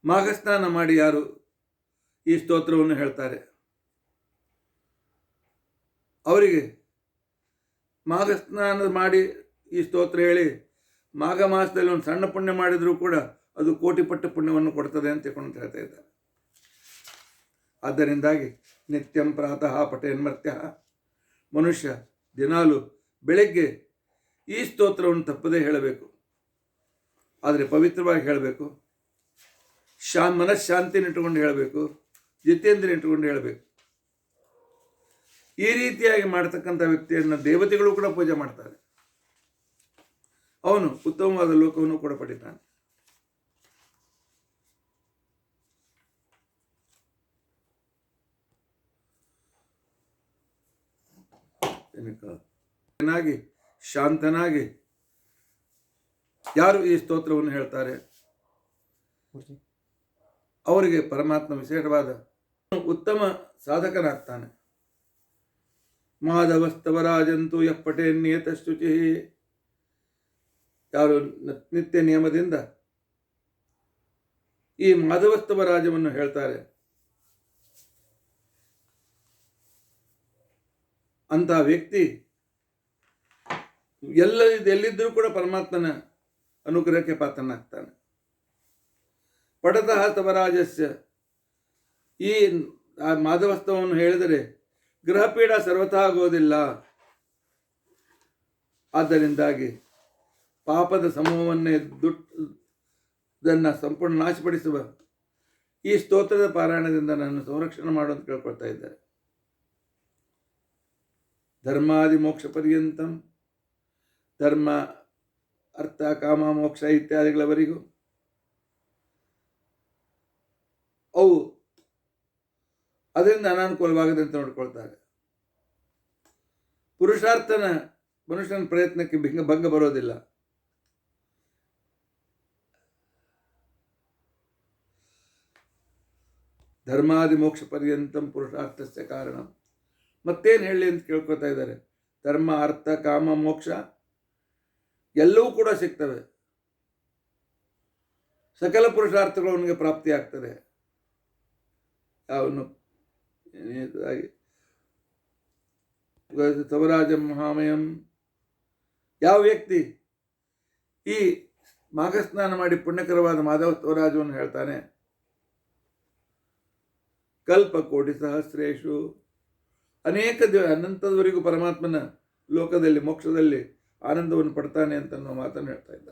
ಮಾಘಸ್ನಾನ ಮಾಡಿ ಯಾರು ಈ ಸ್ತೋತ್ರವನ್ನು ಹೇಳ್ತಾರೆ ಅವರಿಗೆ ಮಾಘಸ್ನಾನ ಮಾಡಿ ಈ ಸ್ತೋತ್ರ ಹೇಳಿ ಮಾಘ ಮಾಸದಲ್ಲಿ ಒಂದು ಸಣ್ಣ ಪುಣ್ಯ ಮಾಡಿದರೂ ಕೂಡ ಅದು ಕೋಟಿ ಪಟ್ಟು ಪುಣ್ಯವನ್ನು ಕೊಡ್ತದೆ ಅಂತ ತಿಳ್ಕೊಂಡು ಹೇಳ್ತಾ ಇದ್ದಾರೆ. ಆದ್ದರಿಂದಾಗಿ ನಿತ್ಯಂ ಪ್ರಾತಃ ಪಠೇನ್ಮರ್ತ್ಯ, ಮನುಷ್ಯ ದಿನಾಲು ಬೆಳಗ್ಗೆ ಈ ಸ್ತೋತ್ರವನ್ನು ತಪ್ಪದೇ ಹೇಳಬೇಕು. ಆದರೆ ಪವಿತ್ರವಾಗಿ ಹೇಳಬೇಕು, ಮನಃಶಾಂತಿನ ಇಟ್ಟುಕೊಂಡು ಹೇಳಬೇಕು, ಜಿತೇಂದ್ರಿಯ ಇಟ್ಟುಕೊಂಡು ಹೇಳಬೇಕು. ಈ ರೀತಿಯಾಗಿ ಮಾಡತಕ್ಕಂಥ ವ್ಯಕ್ತಿಯನ್ನು ದೇವತೆಗಳು ಕೂಡ ಪೂಜೆ ಮಾಡ್ತಾರೆ. ಅವನು ಉತ್ತಮವಾದ ಲೋಕವನ್ನು ಕೂಡ ಪಡಿತಾನೆ. ಶಾಂತನಾಗಿ ಯಾರು ಈ ಸ್ತೋತ್ರವನ್ನು ಹೇಳ್ತಾರೆ ಅವರಿಗೆ ಪರಮಾತ್ಮ ವಿಶೇಷವಾದ ಉತ್ತಮ ಸಾಧಕನಾಗ್ತಾನೆ. ಮಾಧವಸ್ತವರಾಜಂತೂ ಯಪ್ಪಟೆ ನಿಯತ ಶುಚಿ. ಯಾರು ನಿತ್ಯ ನಿಯಮದಿಂದ ಈ ಮಾಧವಸ್ತವರಾಜವನ್ನು ಹೇಳ್ತಾರೆ ಅಂತ ವ್ಯಕ್ತಿ ಎಲ್ಲಿದ್ದರೂ ಕೂಡ ಪರಮಾತ್ಮನ ಅನುಗ್ರಹಕ್ಕೆ ಪಾತ್ರನಾಗ್ತಾನೆ. ಪಠತಃ ಸ್ತವರಾಜಸ್ಯ, ಈ ಮಾಧವಸ್ತವವನ್ನು ಹೇಳಿದರೆ ಗೃಹಪೀಡ ಸರ್ವಥಾ ಆಗೋದಿಲ್ಲ. ಆದ್ದರಿಂದಾಗಿ ಪಾಪದ ಸಮೂಹವನ್ನೇ ಇದನ್ನು ಸಂಪೂರ್ಣ ನಾಶಪಡಿಸುವ ಈ ಸ್ತೋತ್ರದ ಪಾರಾಯಣದಿಂದ ನನ್ನ ಸಂರಕ್ಷಣೆ ಮಾಡುವಂತ ಕೇಳ್ಕೊಳ್ತಾ ಇದ್ದಾರೆ. ಧರ್ಮಾದಿ ಮೋಕ್ಷ ಪರ್ಯಂತಂ, ಧರ್ಮ ಅರ್ಥ ಕಾಮ ಮೋಕ್ಷ ಇತ್ಯಾದಿಗಳವರೆಗೂ ಅವು ಅದರಿಂದ ಅನಾನುಕೂಲವಾಗದಂತೆ ನೋಡ್ಕೊಳ್ತಾರೆ. ಪುರುಷಾರ್ಥನ ಮನುಷ್ಯನ ಪ್ರಯತ್ನಕ್ಕೆ ಭಂಗ ಬರೋದಿಲ್ಲ. ಧರ್ಮಾದಿ ಮೋಕ್ಷ ಪರ್ಯಂತಂ ಪುರುಷಾರ್ಥಸ್ಯ ಕಾರಣ. ಮತ್ತೇನು ಹೇಳಿ ಅಂತ ಕೇಳ್ಕೊತಾ ಇದ್ದಾರೆ. ಧರ್ಮ ಅರ್ಥ ಕಾಮ ಮೋಕ್ಷ ಎಲ್ಲವೂ ಕೂಡ ಸಿಗ್ತವೆ. ಸಕಲ ಪುರುಷಾರ್ಥಗಳು ಅವನಿಗೆ ಪ್ರಾಪ್ತಿ ಆಗ್ತದೆ. ಅವನು ತವರಾಜ ಮಹಾಮಯಂ, ಯಾವ ವ್ಯಕ್ತಿ ಈ ಮಾಘಸ್ನಾನ ಮಾಡಿ ಪುಣ್ಯಕರವಾದ ಮಾಧವ ತವರಾಜವನ್ನು ಹೇಳ್ತಾನೆ, ಕಲ್ಪ ಕೋಟಿ ಸಹಸ್ರೇಶು, ಅನೇಕ ಅನಂತದವರೆಗೂ ಪರಮಾತ್ಮನ ಲೋಕದಲ್ಲಿ ಮೋಕ್ಷದಲ್ಲಿ ಆನಂದವನ್ನು ಪಡ್ತಾನೆ ಅಂತ ನಾವು ಮಾತನ್ನು ಹೇಳ್ತಾ ಇದ್ದ.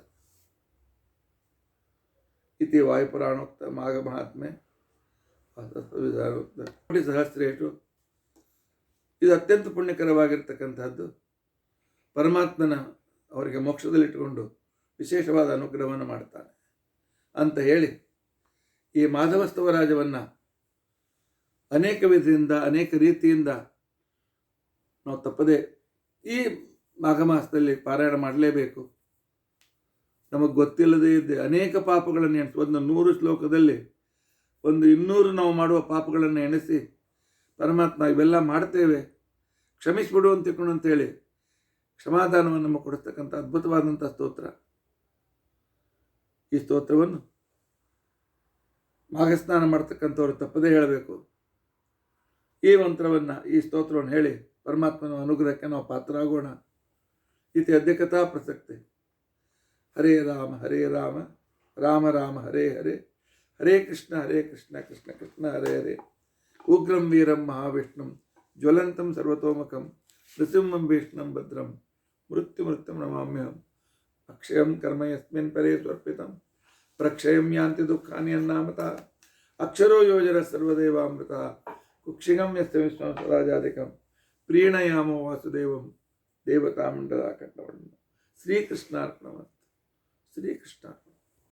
ಇತಿ ವಾಯುಪುರಾಣೋಕ್ತ ಮಾಘ ಮಹಾತ್ಮೆ ಕೋಟಿ ಸಹಸ್ರೇಶು. ಇದು ಅತ್ಯಂತ ಪುಣ್ಯಕರವಾಗಿರ್ತಕ್ಕಂಥದ್ದು. ಪರಮಾತ್ಮನ ಅವರಿಗೆ ಮೋಕ್ಷದಲ್ಲಿಟ್ಟುಕೊಂಡು ವಿಶೇಷವಾದ ಅನುಗ್ರಹವನ್ನು ಮಾಡ್ತಾನೆ ಅಂತ ಹೇಳಿ ಈ ಮಾಧವಸ್ತವರಾಜವನ್ನು ಅನೇಕ ವಿಧದಿಂದ ಅನೇಕ ರೀತಿಯಿಂದ ನಾವು ತಪ್ಪದೆ ಈ ಮಾಘ ಮಾಸದಲ್ಲಿ ಪಾರಾಯಣ ಮಾಡಲೇಬೇಕು. ನಮಗೆ ಗೊತ್ತಿಲ್ಲದೇ ಇದ್ದೆ ಅನೇಕ ಪಾಪಗಳನ್ನು ಎಣಿಸಿ 100 ಶ್ಲೋಕದಲ್ಲಿ ಒಂದು 200 ನಾವು ಮಾಡುವ ಪಾಪಗಳನ್ನು ಎಣಿಸಿ ಪರಮಾತ್ಮ ಇವೆಲ್ಲ ಮಾಡ್ತೇವೆ ಕ್ಷಮಿಸಿಬಿಡು ಅಂತ ತಿಳ್ಕೊಂಡು ಅಂತೇಳಿ ಕ್ಷಮಾದಾನವನ್ನು ನಮ್ಮ ಕೊಡಿಸ್ತಕ್ಕಂಥ ಅದ್ಭುತವಾದಂಥ ಸ್ತೋತ್ರ. ಈ ಸ್ತೋತ್ರವನ್ನು ಮಾಘಸ್ನಾನ ಮಾಡ್ತಕ್ಕಂಥವ್ರು ತಪ್ಪದೇ ಹೇಳಬೇಕು. ಈ ಮಂತ್ರವನ್ನು ಈ ಸ್ತೋತ್ರವನ್ನು ಹೇಳಿ ಪರಮಾತ್ಮನ ಅನುಗ್ರಹಕ್ಕೆ ನಾವು ಪಾತ್ರರಾಗೋಣ. ಇತಿ ಅದ್ಯ ಕಥಾ ಪ್ರಸಕ್ತಿ. ಹರೇ ರಾಮ ರಾಮ ರಾಮ ಹರೇ ಹರೇ, ಹರೇ ಕೃಷ್ಣ ಕೃಷ್ಣ ಕೃಷ್ಣ ಹರೇ ಹರೇ. ಉಗ್ರಂ ವೀರಂ ಮಹಾವಿಷ್ಣುಂ ಜ್ವಲಂತಂ ಸರ್ವತೋಮುಖಂ ನೃಸಿಂಹಂ ಭೀಷ್ಣಂ ಭದ್ರಂ ಮೃತ್ಯುಂ ನಮಾಮ್ಯಹಂ. ಅಕ್ಷಯಂ ಕರ್ಮ ಯಸ್ಮಿನ್ ಪರೇ ಸ್ವರ್ಪಿತಂ ಪ್ರಕ್ಷಯಂ ಯಾಂತಿ ದುಃಖಾನಿ ಅನ್ನಾಮತಃ. ಅಕ್ಷರೋ ಯೋಜರ ಸರ್ವದೇವಾಮೃತ ಕುಕ್ಷಿಗಂ ಯಸ್ಯ ವಿಶ್ವಂ ಸ್ವರಾಜಾಧಿಕಂ ಪ್ರೀಣಯಾಮೋ ವಾಸುದೇವಂ ದೇವತಾಮಂಡಲ ಕಂಠವರ್ಣ. ಶ್ರೀಕೃಷ್ಣಾರ್ಪಣಮಸ್ತು. ಶ್ರೀಕೃಷ್ಣ.